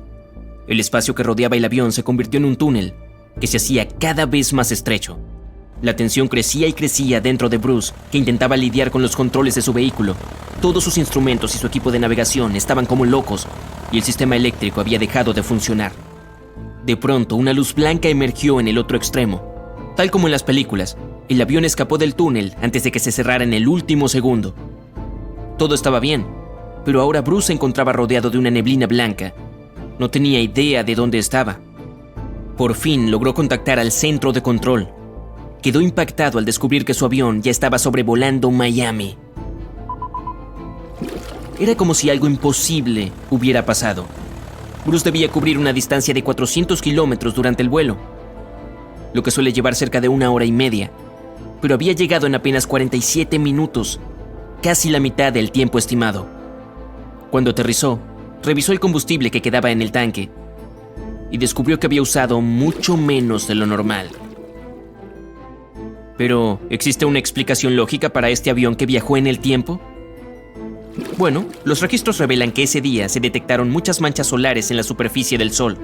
El espacio que rodeaba el avión se convirtió en un túnel que se hacía cada vez más estrecho. La tensión crecía y crecía dentro de Bruce, que intentaba lidiar con los controles de su vehículo. Todos sus instrumentos y su equipo de navegación estaban como locos, y el sistema eléctrico había dejado de funcionar. De pronto, una luz blanca emergió en el otro extremo. Tal como en las películas, el avión escapó del túnel antes de que se cerrara en el último segundo. Todo estaba bien, pero ahora Bruce se encontraba rodeado de una neblina blanca. No tenía idea de dónde estaba. Por fin logró contactar al centro de control. Quedó impactado al descubrir que su avión ya estaba sobrevolando Miami. Era como si algo imposible hubiera pasado. Bruce debía cubrir una distancia de 400 kilómetros durante el vuelo, lo que suele llevar cerca de 1 hora y media, pero había llegado en apenas 47 minutos, casi la mitad del tiempo estimado. Cuando aterrizó, revisó el combustible que quedaba en el tanque y descubrió que había usado mucho menos de lo normal. Pero, ¿existe una explicación lógica para este avión que viajó en el tiempo? Bueno, los registros revelan que ese día se detectaron muchas manchas solares en la superficie del Sol.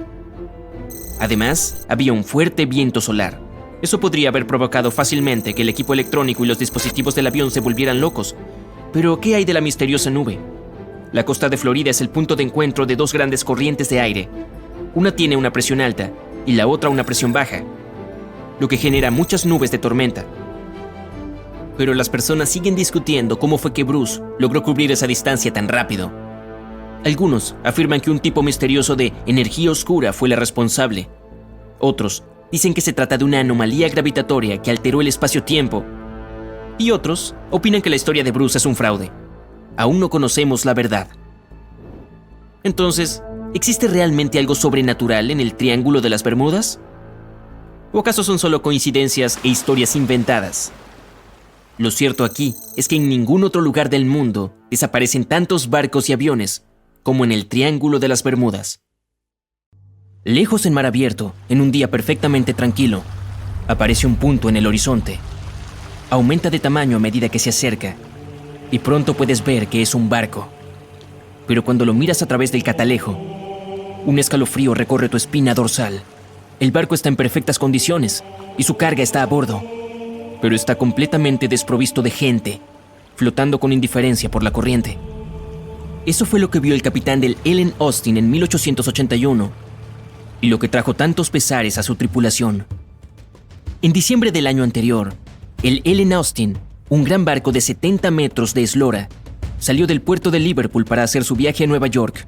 Además, había un fuerte viento solar. Eso podría haber provocado fácilmente que el equipo electrónico y los dispositivos del avión se volvieran locos. Pero, ¿qué hay de la misteriosa nube? La costa de Florida es el punto de encuentro de dos grandes corrientes de aire. Una tiene una presión alta y la otra una presión baja, lo que genera muchas nubes de tormenta. Pero las personas siguen discutiendo cómo fue que Bruce logró cubrir esa distancia tan rápido. Algunos afirman que un tipo misterioso de energía oscura fue la responsable. Otros dicen que se trata de una anomalía gravitatoria que alteró el espacio-tiempo. Y otros opinan que la historia de Bruce es un fraude. Aún no conocemos la verdad. Entonces, ¿existe realmente algo sobrenatural en el Triángulo de las Bermudas? ¿O acaso son solo coincidencias e historias inventadas? Lo cierto aquí es que en ningún otro lugar del mundo desaparecen tantos barcos y aviones como en el Triángulo de las Bermudas. Lejos en mar abierto, en un día perfectamente tranquilo, aparece un punto en el horizonte. Aumenta de tamaño a medida que se acerca, y pronto puedes ver que es un barco. Pero cuando lo miras a través del catalejo, un escalofrío recorre tu espina dorsal. El barco está en perfectas condiciones y su carga está a bordo, pero está completamente desprovisto de gente, flotando con indiferencia por la corriente. Eso fue lo que vio el capitán del Ellen Austin en 1881 y lo que trajo tantos pesares a su tripulación. En diciembre del año anterior, el Ellen Austin, un gran barco de 70 metros de eslora, salió del puerto de Liverpool para hacer su viaje a Nueva York.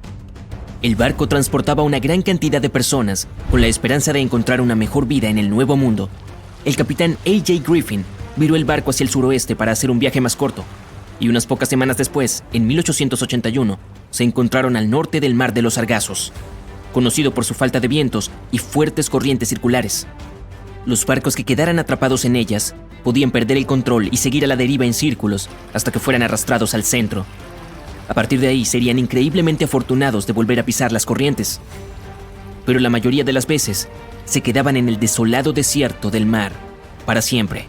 El barco transportaba una gran cantidad de personas con la esperanza de encontrar una mejor vida en el Nuevo Mundo. El capitán A.J. Griffin viró el barco hacia el suroeste para hacer un viaje más corto, y unas pocas semanas después, en 1881, se encontraron al norte del Mar de los Sargazos, conocido por su falta de vientos y fuertes corrientes circulares. Los barcos que quedaran atrapados en ellas podían perder el control y seguir a la deriva en círculos hasta que fueran arrastrados al centro. A partir de ahí serían increíblemente afortunados de volver a pisar las corrientes. Pero la mayoría de las veces se quedaban en el desolado desierto del mar para siempre.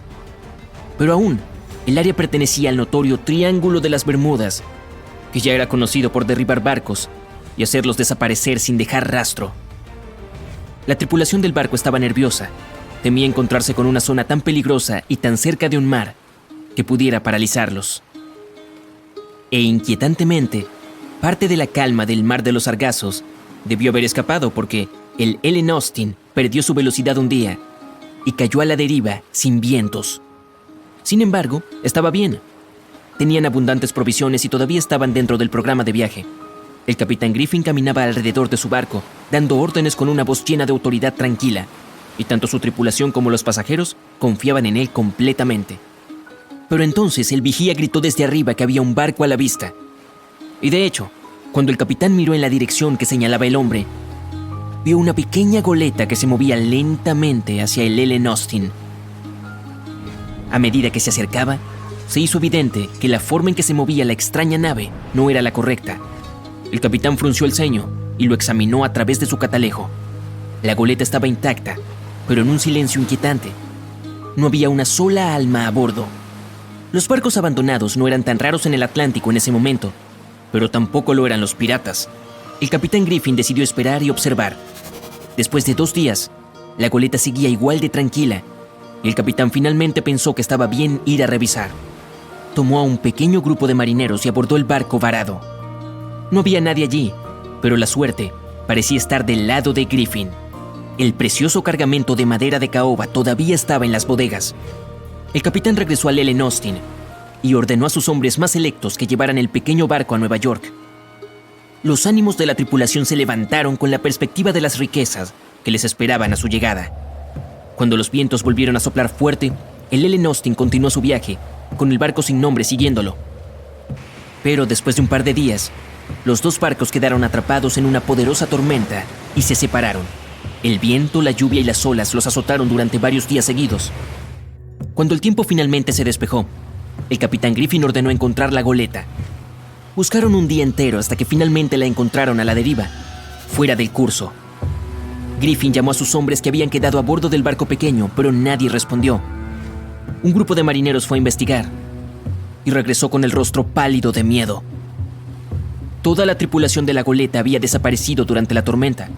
Pero aún, el área pertenecía al notorio Triángulo de las Bermudas, que ya era conocido por derribar barcos y hacerlos desaparecer sin dejar rastro. La tripulación del barco estaba nerviosa. Temía encontrarse con una zona tan peligrosa y tan cerca de un mar que pudiera paralizarlos. E inquietantemente, parte de la calma del Mar de los Sargazos debió haber escapado porque el Ellen Austin perdió su velocidad un día y cayó a la deriva sin vientos. Sin embargo, estaba bien. Tenían abundantes provisiones y todavía estaban dentro del programa de viaje. El capitán Griffin caminaba alrededor de su barco, dando órdenes con una voz llena de autoridad tranquila, y tanto su tripulación como los pasajeros confiaban en él completamente. Pero entonces el vigía gritó desde arriba que había un barco a la vista. Y de hecho, cuando el capitán miró en la dirección que señalaba el hombre, vio una pequeña goleta que se movía lentamente hacia el Ellen Austin. A medida que se acercaba, se hizo evidente que la forma en que se movía la extraña nave no era la correcta. El capitán frunció el ceño y lo examinó a través de su catalejo. La goleta estaba intacta, pero en un silencio inquietante. No había una sola alma a bordo. Los barcos abandonados no eran tan raros en el Atlántico en ese momento, pero tampoco lo eran los piratas. El capitán Griffin decidió esperar y observar. Después de 2 días, la goleta seguía igual de tranquila, y el capitán finalmente pensó que estaba bien ir a revisar. Tomó a un pequeño grupo de marineros y abordó el barco varado. No había nadie allí, pero la suerte parecía estar del lado de Griffin. El precioso cargamento de madera de caoba todavía estaba en las bodegas. El capitán regresó al Ellen Austin y ordenó a sus hombres más selectos que llevaran el pequeño barco a Nueva York. Los ánimos de la tripulación se levantaron con la perspectiva de las riquezas que les esperaban a su llegada. Cuando los vientos volvieron a soplar fuerte, el Ellen Austin continuó su viaje, con el barco sin nombre siguiéndolo. Pero después de un par de días, los 2 barcos quedaron atrapados en una poderosa tormenta y se separaron. El viento, la lluvia y las olas los azotaron durante varios días seguidos. Cuando el tiempo finalmente se despejó, el capitán Griffin ordenó encontrar la goleta. Buscaron un día entero hasta que finalmente la encontraron a la deriva, fuera del curso. Griffin llamó a sus hombres que habían quedado a bordo del barco pequeño, pero nadie respondió. un grupo de marineros fue a investigar y regresó con el rostro pálido de miedo. Toda la tripulación de la goleta había desaparecido durante la tormenta.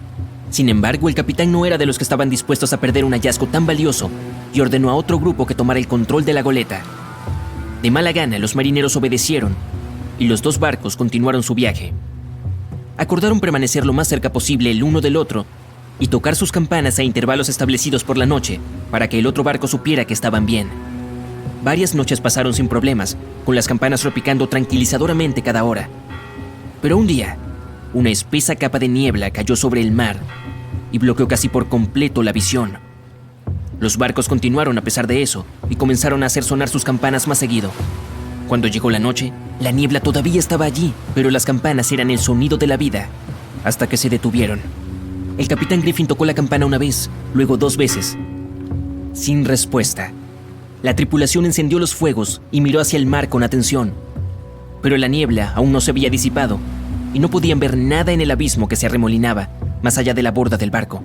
Sin embargo, el capitán no era de los que estaban dispuestos a perder un hallazgo tan valioso y ordenó a otro grupo que tomara el control de la goleta. De mala gana, los marineros obedecieron y los dos barcos continuaron su viaje. Acordaron permanecer lo más cerca posible el uno del otro y tocar sus campanas a intervalos establecidos por la noche para que el otro barco supiera que estaban bien. Varias noches pasaron sin problemas, con las campanas repicando tranquilizadoramente cada hora. Pero un día, una espesa capa de niebla cayó sobre el mar y bloqueó casi por completo la visión. Los barcos continuaron a pesar de eso y comenzaron a hacer sonar sus campanas más seguido. Cuando llegó la noche, la niebla todavía estaba allí, pero las campanas eran el sonido de la vida, hasta que se detuvieron. El capitán Griffin tocó la campana una vez, luego 2 veces. Sin respuesta. La tripulación encendió los fuegos y miró hacia el mar con atención. Pero la niebla aún no se había disipado y no podían ver nada en el abismo que se arremolinaba más allá de la borda del barco.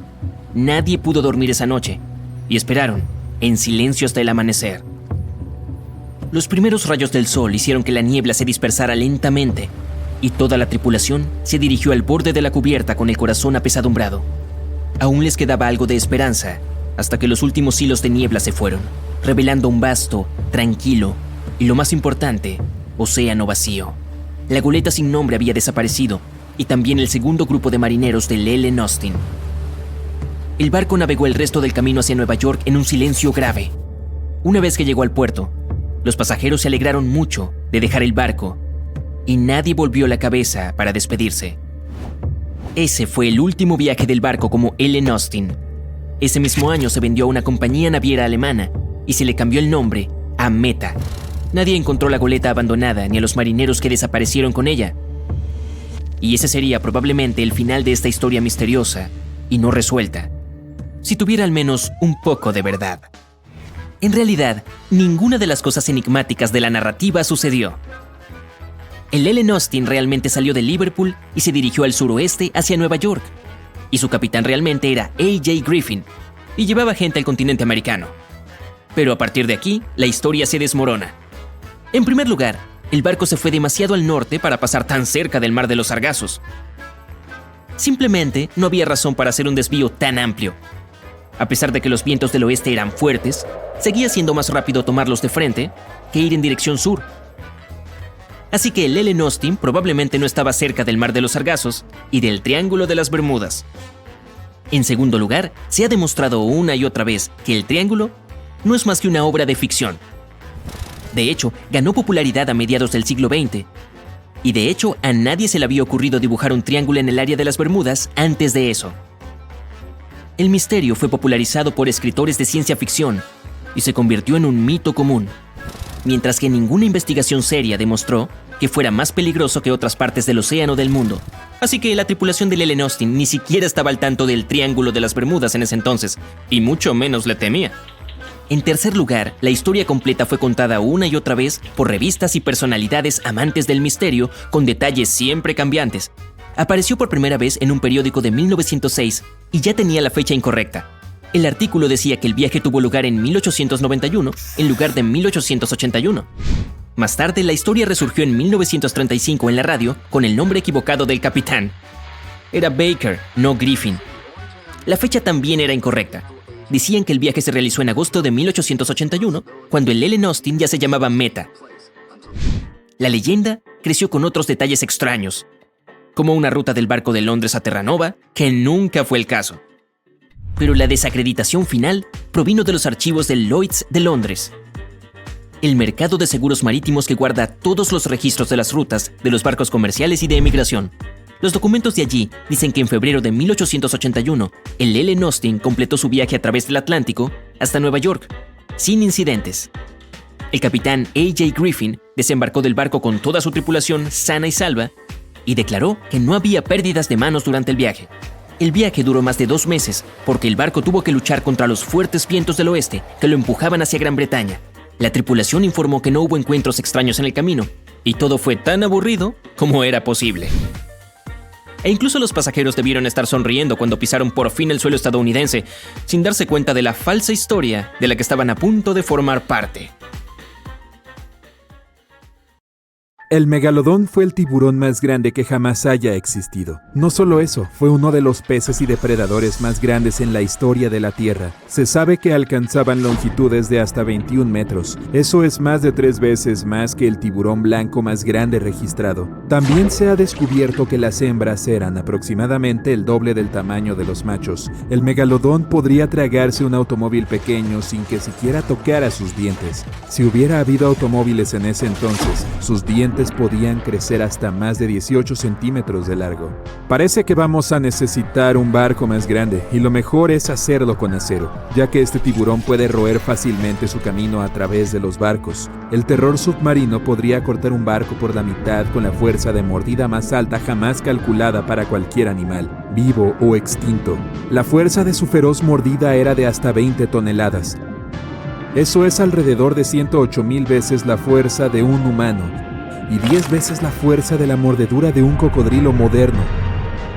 Nadie pudo dormir esa noche y esperaron en silencio hasta el amanecer. Los primeros rayos del sol hicieron que la niebla se dispersara lentamente y toda la tripulación se dirigió al borde de la cubierta con el corazón apesadumbrado. Aún les quedaba algo de esperanza hasta que los últimos hilos de niebla se fueron, revelando un vasto, tranquilo y, lo más importante, océano vacío. La goleta sin nombre había desaparecido y también el segundo grupo de marineros del Ellen Austin. El barco navegó el resto del camino hacia Nueva York en un silencio grave. Una vez que llegó al puerto, los pasajeros se alegraron mucho de dejar el barco y nadie volvió la cabeza para despedirse. Ese fue el último viaje del barco como Ellen Austin. Ese mismo año se vendió a una compañía naviera alemana y se le cambió el nombre a Meta. Nadie encontró la goleta abandonada ni a los marineros que desaparecieron con ella. Y ese sería probablemente el final de esta historia misteriosa y no resuelta, si tuviera al menos un poco de verdad. En realidad, ninguna de las cosas enigmáticas de la narrativa sucedió. El Ellen Austin realmente salió de Liverpool y se dirigió al suroeste hacia Nueva York. Y su capitán realmente era A.J. Griffin y llevaba gente al continente americano. Pero a partir de aquí, la historia se desmorona. En primer lugar, el barco se fue demasiado al norte para pasar tan cerca del mar de los Sargazos. Simplemente no había razón para hacer un desvío tan amplio. A pesar de que los vientos del oeste eran fuertes, seguía siendo más rápido tomarlos de frente que ir en dirección sur. Así que el Ellen Austin probablemente no estaba cerca del mar de los Sargazos y del Triángulo de las Bermudas. En segundo lugar, se ha demostrado una y otra vez que el Triángulo no es más que una obra de ficción. De hecho, ganó popularidad a mediados del siglo XX. Y de hecho, a nadie se le había ocurrido dibujar un triángulo en el área de las Bermudas antes de eso. El misterio fue popularizado por escritores de ciencia ficción y se convirtió en un mito común, mientras que ninguna investigación seria demostró que fuera más peligroso que otras partes del océano del mundo. Así que la tripulación del Ellen Austin ni siquiera estaba al tanto del Triángulo de las Bermudas en ese entonces, y mucho menos le temía. En tercer lugar, la historia completa fue contada una y otra vez por revistas y personalidades amantes del misterio con detalles siempre cambiantes. Apareció por primera vez en un periódico de 1906 y ya tenía la fecha incorrecta. El artículo decía que el viaje tuvo lugar en 1891 en lugar de 1881. Más tarde, la historia resurgió en 1935 en la radio con el nombre equivocado del capitán. Era Baker, no Griffin. La fecha también era incorrecta. Decían que el viaje se realizó en agosto de 1881, cuando el Ellen Austin ya se llamaba Meta. La leyenda creció con otros detalles extraños, como una ruta del barco de Londres a Terranova, que nunca fue el caso. Pero la desacreditación final provino de los archivos del Lloyd's de Londres, el mercado de seguros marítimos que guarda todos los registros de las rutas de los barcos comerciales y de emigración. Los documentos de allí dicen que en febrero de 1881, el Ellen Austin completó su viaje a través del Atlántico hasta Nueva York, sin incidentes. El capitán A.J. Griffin desembarcó del barco con toda su tripulación sana y salva y declaró que no había pérdidas de manos durante el viaje. El viaje duró más de 2 meses porque el barco tuvo que luchar contra los fuertes vientos del oeste que lo empujaban hacia Gran Bretaña. La tripulación informó que no hubo encuentros extraños en el camino y todo fue tan aburrido como era posible. E incluso los pasajeros debieron estar sonriendo cuando pisaron por fin el suelo estadounidense, sin darse cuenta de la falsa historia de la que estaban a punto de formar parte. El megalodón fue el tiburón más grande que jamás haya existido. No solo eso, fue uno de los peces y depredadores más grandes en la historia de la Tierra. Se sabe que alcanzaban longitudes de hasta 21 metros. Eso es más de 3 veces más que el tiburón blanco más grande registrado. También se ha descubierto que las hembras eran aproximadamente el doble del tamaño de los machos. El megalodón podría tragarse un automóvil pequeño sin que siquiera tocara sus dientes. Si hubiera habido automóviles en ese entonces, sus dientes podían crecer hasta más de 18 centímetros de largo. Parece que vamos a necesitar un barco más grande, y lo mejor es hacerlo con acero, ya que este tiburón puede roer fácilmente su camino a través de los barcos. El terror submarino podría cortar un barco por la mitad con la fuerza de mordida más alta jamás calculada para cualquier animal, vivo o extinto. La fuerza de su feroz mordida era de hasta 20 toneladas. Eso es alrededor de 108,000 veces la fuerza de un humano, y 10 veces la fuerza de la mordedura de un cocodrilo moderno.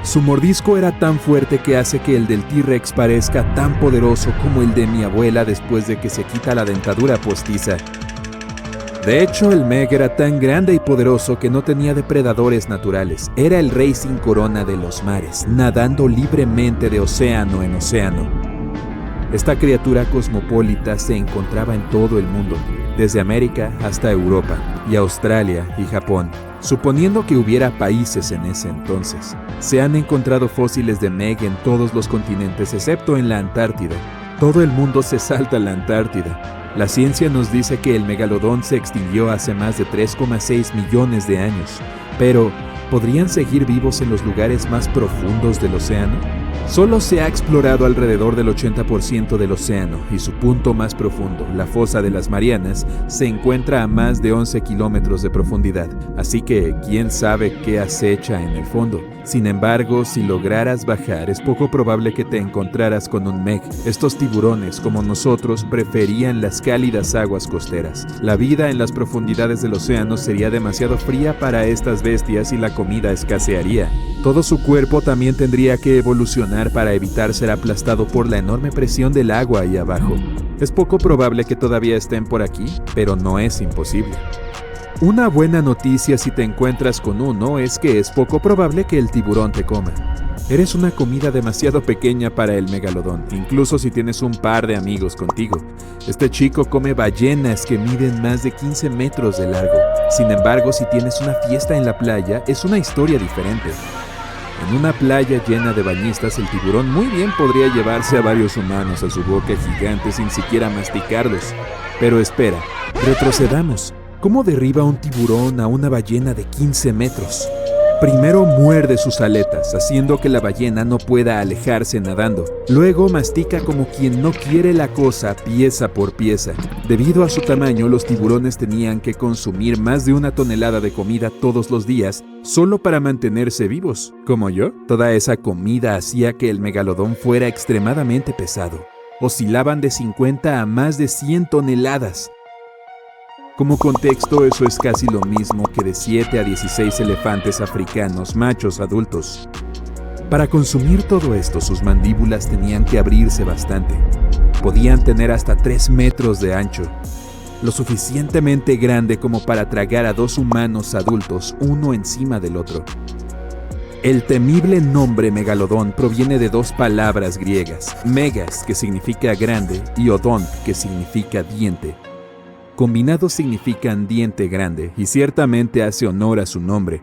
Su mordisco era tan fuerte que hace que el del T-Rex parezca tan poderoso como el de mi abuela después de que se quita la dentadura postiza. De hecho, el Meg era tan grande y poderoso que no tenía depredadores naturales. Era el rey sin corona de los mares, nadando libremente de océano en océano. Esta criatura cosmopolita se encontraba en todo el mundo, desde América hasta Europa, y Australia y Japón, suponiendo que hubiera países en ese entonces. Se han encontrado fósiles de Meg en todos los continentes excepto en la Antártida. Todo el mundo se salta a la Antártida. La ciencia nos dice que el megalodón se extinguió hace más de 3,6 millones de años, pero ¿podrían seguir vivos en los lugares más profundos del océano? Solo se ha explorado alrededor del 80% del océano y su punto más profundo, la fosa de las Marianas, se encuentra a más de 11 kilómetros de profundidad, así que quién sabe qué acecha en el fondo. Sin embargo, si lograras bajar, es poco probable que te encontraras con un Meg. Estos tiburones, como nosotros, preferían las cálidas aguas costeras. La vida en las profundidades del océano sería demasiado fría para estas bestias y la comida escasearía. Todo su cuerpo también tendría que evolucionar para evitar ser aplastado por la enorme presión del agua ahí abajo. Es poco probable que todavía estén por aquí, pero no es imposible. Una buena noticia si te encuentras con uno es que es poco probable que el tiburón te coma. Eres una comida demasiado pequeña para el megalodón, incluso si tienes un par de amigos contigo. Este chico come ballenas que miden más de 15 metros de largo. Sin embargo, si tienes una fiesta en la playa, es una historia diferente. En una playa llena de bañistas, el tiburón muy bien podría llevarse a varios humanos a su boca gigante sin siquiera masticarlos. Pero espera, retrocedamos. ¿Cómo derriba un tiburón a una ballena de 15 metros? Primero muerde sus aletas, haciendo que la ballena no pueda alejarse nadando. Luego mastica como quien no quiere la cosa pieza por pieza. Debido a su tamaño, los tiburones tenían que consumir más de 1 tonelada de comida todos los días solo para mantenerse vivos. Como yo, toda esa comida hacía que el megalodón fuera extremadamente pesado. Oscilaban de 50 a más de 100 toneladas. Como contexto, eso es casi lo mismo que de 7 a 16 elefantes africanos machos adultos. Para consumir todo esto, sus mandíbulas tenían que abrirse bastante. Podían tener hasta 3 metros de ancho, lo suficientemente grande como para tragar a 2 humanos adultos, uno encima del otro. El temible nombre megalodón proviene de 2 palabras griegas, megas, que significa grande, y odón, que significa diente. Combinados significan diente grande y ciertamente hace honor a su nombre.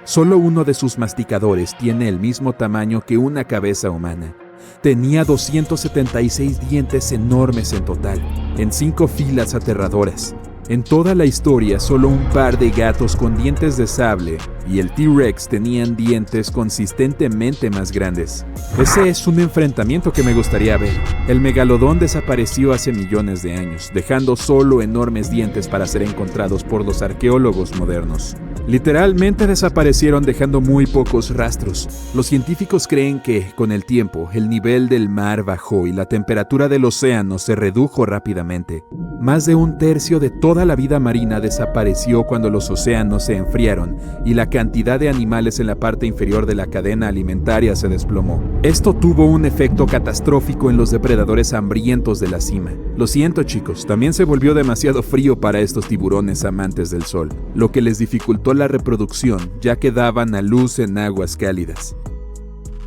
Solo uno de sus masticadores tiene el mismo tamaño que una cabeza humana. Tenía 276 dientes enormes en total, en 5 filas aterradoras. En toda la historia, solo un par de gatos con dientes de sable y el T-Rex tenían dientes consistentemente más grandes. Ese es un enfrentamiento que me gustaría ver. El megalodón desapareció hace millones de años, dejando solo enormes dientes para ser encontrados por los arqueólogos modernos. Literalmente desaparecieron dejando muy pocos rastros. Los científicos creen que, con el tiempo, el nivel del mar bajó y la temperatura del océano se redujo rápidamente. Más de un tercio de toda la vida marina desapareció cuando los océanos se enfriaron y la cantidad de animales en la parte inferior de la cadena alimentaria se desplomó. Esto tuvo un efecto catastrófico en los depredadores hambrientos de la cima. Lo siento, chicos, también se volvió demasiado frío para estos tiburones amantes del sol, lo que les dificultó la reproducción, ya que daban a luz en aguas cálidas.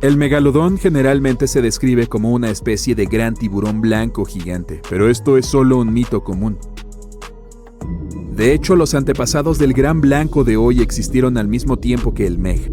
El megalodón generalmente se describe como una especie de gran tiburón blanco gigante, pero esto es solo un mito común. De hecho, los antepasados del gran blanco de hoy existieron al mismo tiempo que el Meg,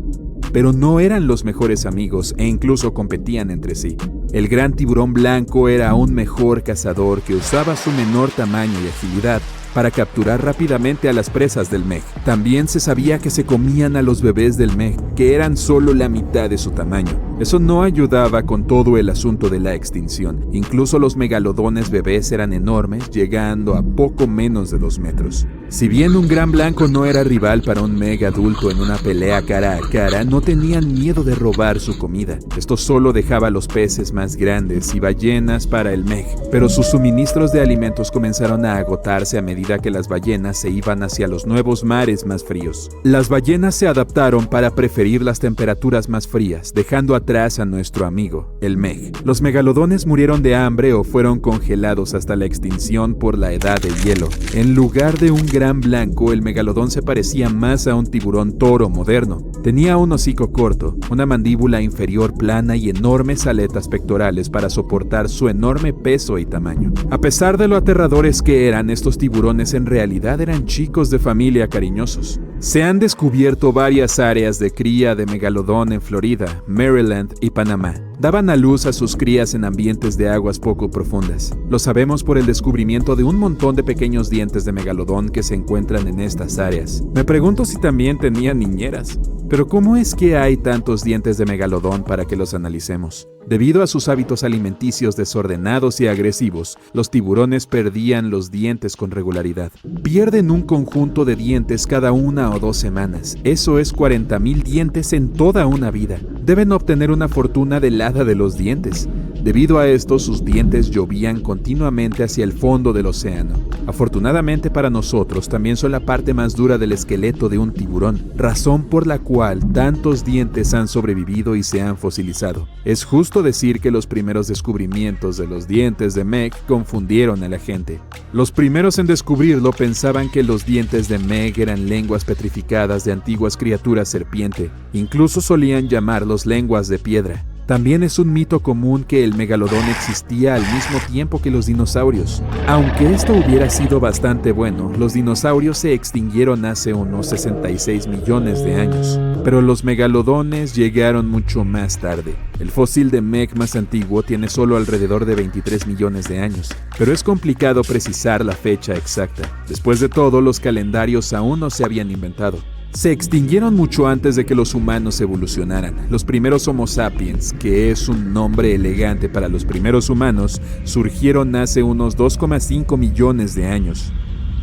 pero no eran los mejores amigos e incluso competían entre sí. El gran tiburón blanco era un mejor cazador que usaba su menor tamaño y agilidad para capturar rápidamente a las presas del Meg. También se sabía que se comían a los bebés del Meg, que eran solo la mitad de su tamaño. Eso no ayudaba con todo el asunto de la extinción. Incluso los megalodones bebés eran enormes, llegando a poco menos de 2 metros. Si bien un gran blanco no era rival para un Meg adulto en una pelea cara a cara, no tenían miedo de robar su comida. Esto solo dejaba los peces más grandes y ballenas para el Meg, pero sus suministros de alimentos comenzaron a agotarse a medida que las ballenas se iban hacia los nuevos mares más fríos. Las ballenas se adaptaron para preferir las temperaturas más frías, dejando atrás a nuestro amigo, el Meg. Los megalodones murieron de hambre o fueron congelados hasta la extinción por la edad del hielo. En lugar de un gran blanco, el megalodón se parecía más a un tiburón toro moderno. Tenía un hocico corto, una mandíbula inferior plana y enormes aletas pectorales para soportar su enorme peso y tamaño. A pesar de lo aterradores que eran, estos tiburones en realidad eran chicos de familia cariñosos. Se han descubierto varias áreas de cría de megalodón en Florida, Maryland y Panamá. Daban a luz a sus crías en ambientes de aguas poco profundas. Lo sabemos por el descubrimiento de un montón de pequeños dientes de megalodón que se encuentran en estas áreas. Me pregunto si también tenían niñeras. Pero ¿cómo es que hay tantos dientes de megalodón para que los analicemos? Debido a sus hábitos alimenticios desordenados y agresivos, los tiburones perdían los dientes con regularidad. Pierden un conjunto de dientes cada 1 o 2 semanas. Eso es 40,000 dientes en toda una vida. Deben obtener una fortuna del hada de los dientes. Debido a esto, sus dientes llovían continuamente hacia el fondo del océano. Afortunadamente para nosotros, también son la parte más dura del esqueleto de un tiburón, razón por la cual tantos dientes han sobrevivido y se han fosilizado. Es justo decir que los primeros descubrimientos de los dientes de Meg confundieron a la gente. Los primeros en descubrirlo pensaban que los dientes de Meg eran lenguas petrificadas de antiguas criaturas serpiente. Incluso solían llamarlos lenguas de piedra. También es un mito común que el megalodón existía al mismo tiempo que los dinosaurios. Aunque esto hubiera sido bastante bueno, los dinosaurios se extinguieron hace unos 66 millones de años. Pero los megalodones llegaron mucho más tarde. El fósil de Meg más antiguo tiene solo alrededor de 23 millones de años, pero es complicado precisar la fecha exacta. Después de todo, los calendarios aún no se habían inventado. Se extinguieron mucho antes de que los humanos evolucionaran. Los primeros Homo sapiens, que es un nombre elegante para los primeros humanos, surgieron hace unos 2,5 millones de años.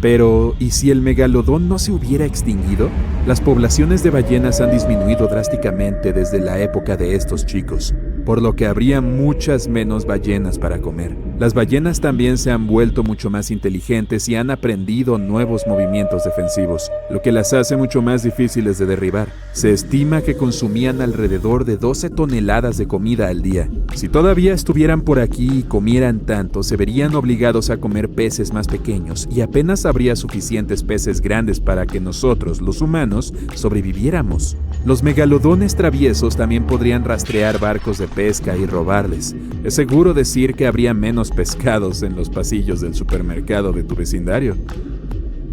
Pero, ¿y si el megalodón no se hubiera extinguido? Las poblaciones de ballenas han disminuido drásticamente desde la época de estos chicos, por lo que habría muchas menos ballenas para comer. Las ballenas también se han vuelto mucho más inteligentes y han aprendido nuevos movimientos defensivos, lo que las hace mucho más difíciles de derribar. Se estima que consumían alrededor de 12 toneladas de comida al día. Si todavía estuvieran por aquí y comieran tanto, se verían obligados a comer peces más pequeños y apenas habría suficientes peces grandes para que nosotros, los humanos, sobreviviéramos. Los megalodones traviesos también podrían rastrear barcos de pesca y robarles. Es seguro decir que habría menos pescados en los pasillos del supermercado de tu vecindario.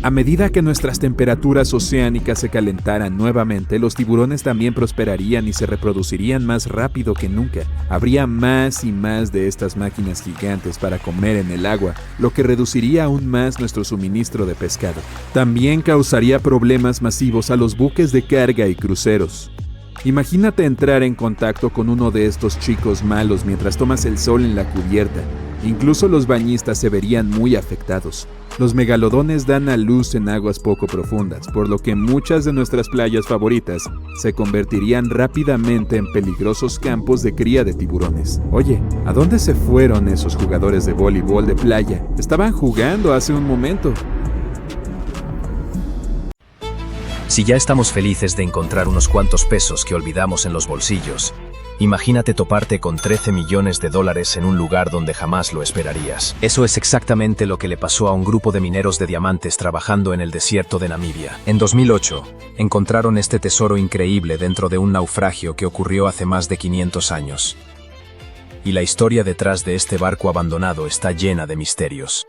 A medida que nuestras temperaturas oceánicas se calentaran nuevamente, los tiburones también prosperarían y se reproducirían más rápido que nunca. Habría más y más de estas máquinas gigantes para comer en el agua, lo que reduciría aún más nuestro suministro de pescado. También causaría problemas masivos a los buques de carga y cruceros. Imagínate entrar en contacto con uno de estos chicos malos mientras tomas el sol en la cubierta. Incluso los bañistas se verían muy afectados. Los megalodones dan a luz en aguas poco profundas, por lo que muchas de nuestras playas favoritas se convertirían rápidamente en peligrosos campos de cría de tiburones. Oye, ¿a dónde se fueron esos jugadores de voleibol de playa? Estaban jugando hace un momento. Si ya estamos felices de encontrar unos cuantos pesos que olvidamos en los bolsillos, imagínate toparte con 13 millones de dólares en un lugar donde jamás lo esperarías. Eso es exactamente lo que le pasó a un grupo de mineros de diamantes trabajando en el desierto de Namibia. En 2008, encontraron este tesoro increíble dentro de un naufragio que ocurrió hace más de 500 años. Y la historia detrás de este barco abandonado está llena de misterios.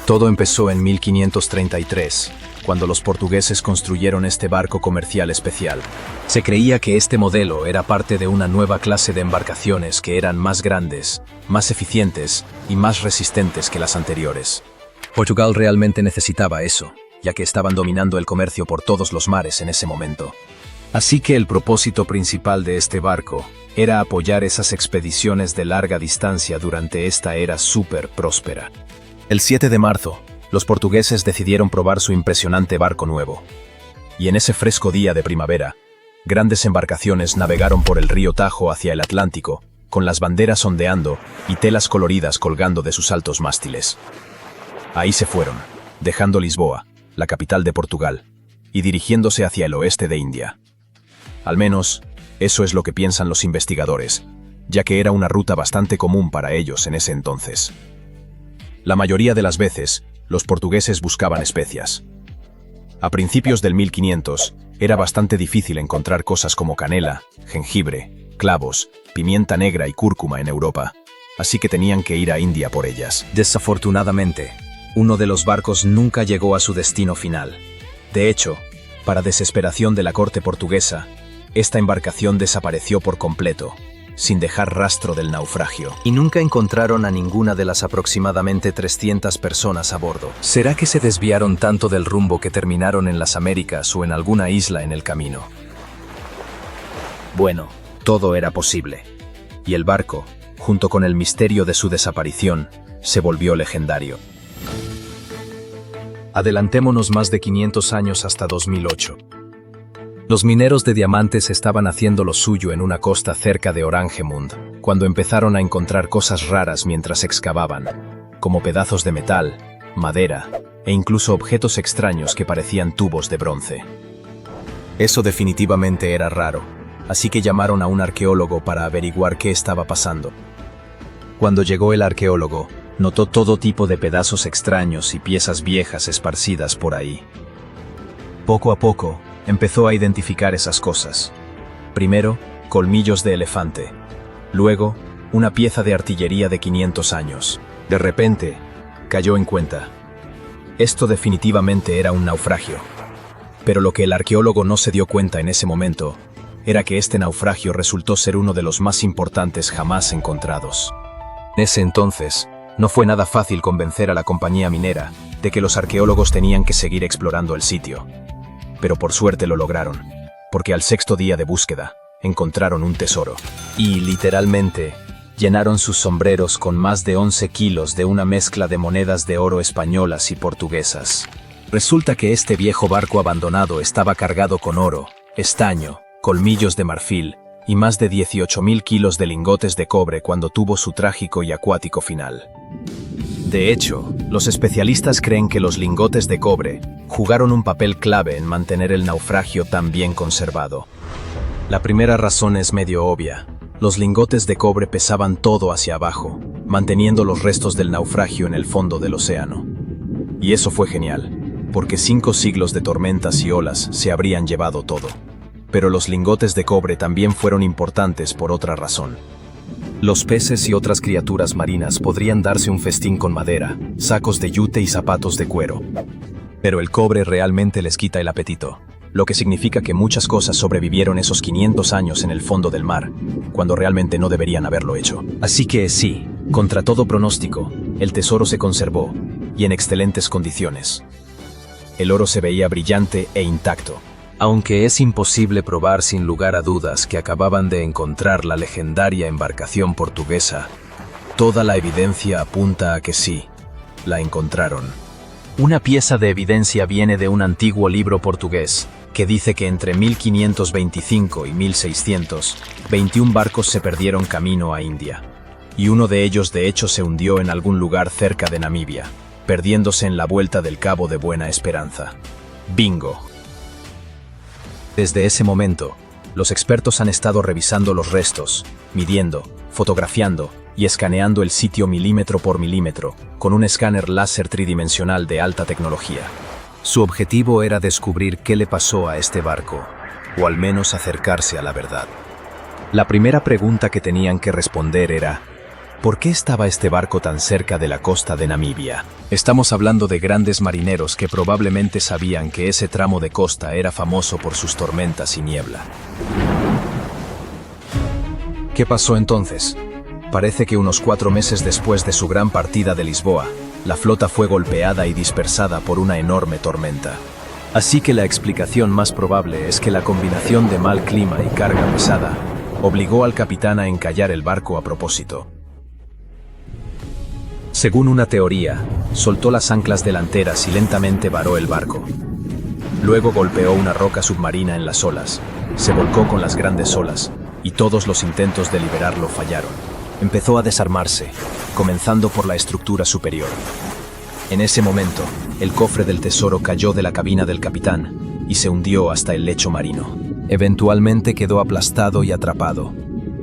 Todo empezó en 1533, cuando los portugueses construyeron este barco comercial especial. Se creía que este modelo era parte de una nueva clase de embarcaciones que eran más grandes, más eficientes y más resistentes que las anteriores. Portugal realmente necesitaba eso, ya que estaban dominando el comercio por todos los mares en ese momento. Así que el propósito principal de este barco era apoyar esas expediciones de larga distancia durante esta era súper próspera. El 7 de marzo, los portugueses decidieron probar su impresionante barco nuevo. Y en ese fresco día de primavera, grandes embarcaciones navegaron por el río Tajo hacia el Atlántico, con las banderas ondeando y telas coloridas colgando de sus altos mástiles. Ahí se fueron, dejando Lisboa, la capital de Portugal, y dirigiéndose hacia el oeste de India. Al menos, eso es lo que piensan los investigadores, ya que era una ruta bastante común para ellos en ese entonces. La mayoría de las veces, los portugueses buscaban especias. A principios del 1500, era bastante difícil encontrar cosas como canela, jengibre, clavos, pimienta negra y cúrcuma en Europa, así que tenían que ir a India por ellas. Desafortunadamente, uno de los barcos nunca llegó a su destino final. De hecho, para desesperación de la corte portuguesa, esta embarcación desapareció por completo, sin dejar rastro del naufragio. Y nunca encontraron a ninguna de las aproximadamente 300 personas a bordo. ¿Será que se desviaron tanto del rumbo que terminaron en las Américas o en alguna isla en el camino? Bueno, todo era posible. Y el barco, junto con el misterio de su desaparición, se volvió legendario. Adelantémonos más de 500 años hasta 2008. Los mineros de diamantes estaban haciendo lo suyo en una costa cerca de Oranjemund, cuando empezaron a encontrar cosas raras mientras excavaban, como pedazos de metal, madera e incluso objetos extraños que parecían tubos de bronce. Eso definitivamente era raro, así que llamaron a un arqueólogo para averiguar qué estaba pasando. Cuando llegó el arqueólogo, notó todo tipo de pedazos extraños y piezas viejas esparcidas por ahí. Poco a poco, empezó a identificar esas cosas. Primero, colmillos de elefante. Luego, una pieza de artillería de 500 años. De repente, cayó en cuenta. Esto definitivamente era un naufragio. Pero lo que el arqueólogo no se dio cuenta en ese momento era que este naufragio resultó ser uno de los más importantes jamás encontrados. En ese entonces, no fue nada fácil convencer a la compañía minera de que los arqueólogos tenían que seguir explorando el sitio. Pero por suerte lo lograron, porque al 6º día de búsqueda, encontraron un tesoro. Y, literalmente, llenaron sus sombreros con más de 11 kilos de una mezcla de monedas de oro españolas y portuguesas. Resulta que este viejo barco abandonado estaba cargado con oro, estaño, colmillos de marfil y más de 18.000 kilos de lingotes de cobre cuando tuvo su trágico y acuático final. De hecho, los especialistas creen que los lingotes de cobre jugaron un papel clave en mantener el naufragio tan bien conservado. La primera razón es medio obvia. Los lingotes de cobre pesaban todo hacia abajo, manteniendo los restos del naufragio en el fondo del océano. Y eso fue genial, porque 5 siglos de tormentas y olas se habrían llevado todo. Pero los lingotes de cobre también fueron importantes por otra razón. Los peces y otras criaturas marinas podrían darse un festín con madera, sacos de yute y zapatos de cuero. Pero el cobre realmente les quita el apetito, lo que significa que muchas cosas sobrevivieron esos 500 años en el fondo del mar, cuando realmente no deberían haberlo hecho. Así que sí, contra todo pronóstico, el tesoro se conservó, y en excelentes condiciones. El oro se veía brillante e intacto. Aunque es imposible probar sin lugar a dudas que acababan de encontrar la legendaria embarcación portuguesa, Toda la evidencia apunta a que sí, la encontraron. Una pieza de evidencia viene de un antiguo libro portugués que dice que entre 1525 y 1600, 21 barcos se perdieron camino a India, y uno de ellos de hecho se hundió en algún lugar cerca de Namibia, perdiéndose en la vuelta del Cabo de Buena Esperanza. ¡Bingo! Desde ese momento, los expertos han estado revisando los restos, midiendo, fotografiando y escaneando el sitio milímetro por milímetro con un escáner láser tridimensional de alta tecnología. Su objetivo era descubrir qué le pasó a este barco, o al menos acercarse a la verdad. La primera pregunta que tenían que responder era: ¿por qué estaba este barco tan cerca de la costa de Namibia? Estamos hablando de grandes marineros que probablemente sabían que ese tramo de costa era famoso por sus tormentas y niebla. ¿Qué pasó entonces? Parece que unos 4 meses después de su gran partida de Lisboa, la flota fue golpeada y dispersada por una enorme tormenta. Así que la explicación más probable es que la combinación de mal clima y carga pesada obligó al capitán a encallar el barco a propósito. Según una teoría, soltó las anclas delanteras y lentamente varó el barco. Luego golpeó una roca submarina en las olas, se volcó con las grandes olas, y todos los intentos de liberarlo fallaron. Empezó a desarmarse, comenzando por la estructura superior. En ese momento, el cofre del tesoro cayó de la cabina del capitán y se hundió hasta el lecho marino. Eventualmente quedó aplastado y atrapado,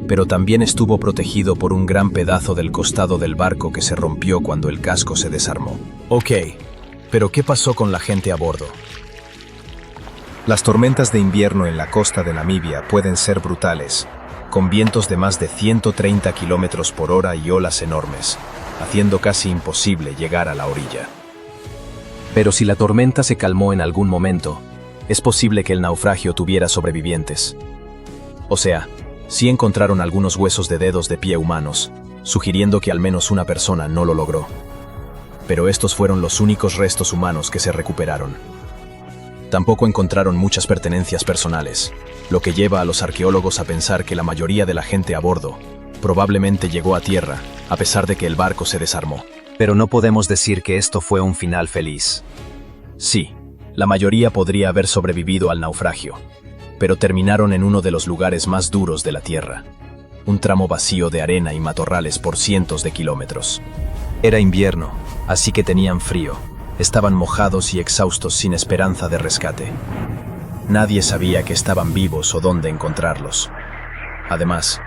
pero también estuvo protegido por un gran pedazo del costado del barco que se rompió cuando el casco se desarmó. Ok, pero ¿qué pasó con la gente a bordo? Las tormentas de invierno en la costa de Namibia pueden ser brutales, con vientos de más de 130 kilómetros por hora y olas enormes, haciendo casi imposible llegar a la orilla. Pero si la tormenta se calmó en algún momento, es posible que el naufragio tuviera sobrevivientes. O sea, sí encontraron algunos huesos de dedos de pie humanos, sugiriendo que al menos una persona no lo logró. Pero estos fueron los únicos restos humanos que se recuperaron. Tampoco encontraron muchas pertenencias personales, lo que lleva a los arqueólogos a pensar que la mayoría de la gente a bordo probablemente llegó a tierra, a pesar de que el barco se desarmó. Pero no podemos decir que esto fue un final feliz. Sí, la mayoría podría haber sobrevivido al naufragio, pero terminaron en uno de los lugares más duros de la Tierra, un tramo vacío de arena y matorrales por cientos de kilómetros. Era invierno, así que tenían frío. Estaban mojados y exhaustos sin esperanza de rescate. Nadie sabía que estaban vivos o dónde encontrarlos. Además,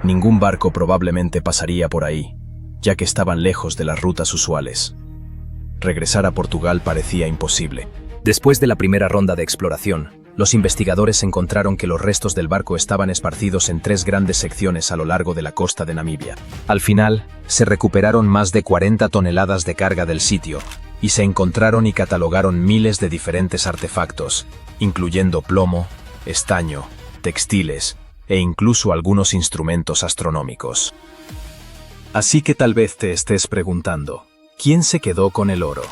ningún barco probablemente pasaría por ahí, ya que estaban lejos de las rutas usuales. Regresar a Portugal parecía imposible. Después de la primera ronda de exploración, los investigadores encontraron que los restos del barco estaban esparcidos en 3 grandes secciones a lo largo de la costa de Namibia. Al final, se recuperaron más de 40 toneladas de carga del sitio, y se encontraron y catalogaron miles de diferentes artefactos, incluyendo plomo, estaño, textiles e incluso algunos instrumentos astronómicos. Así que tal vez te estés preguntando, ¿quién se quedó con el oro?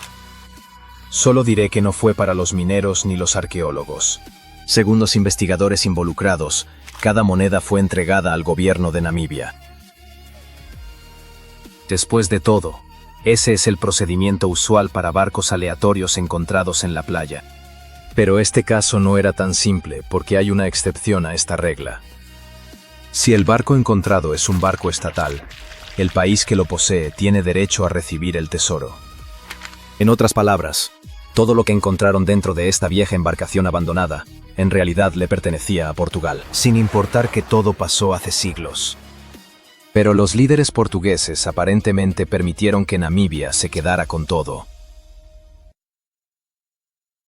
Solo diré que no fue para los mineros ni los arqueólogos. Según los investigadores involucrados, cada moneda fue entregada al gobierno de Namibia. Después de todo, ese es el procedimiento usual para barcos aleatorios encontrados en la playa. Pero este caso no era tan simple porque hay una excepción a esta regla. Si el barco encontrado es un barco estatal, el país que lo posee tiene derecho a recibir el tesoro. En otras palabras, todo lo que encontraron dentro de esta vieja embarcación abandonada, en realidad le pertenecía a Portugal, sin importar que todo pasó hace siglos. Pero los líderes portugueses aparentemente permitieron que Namibia se quedara con todo.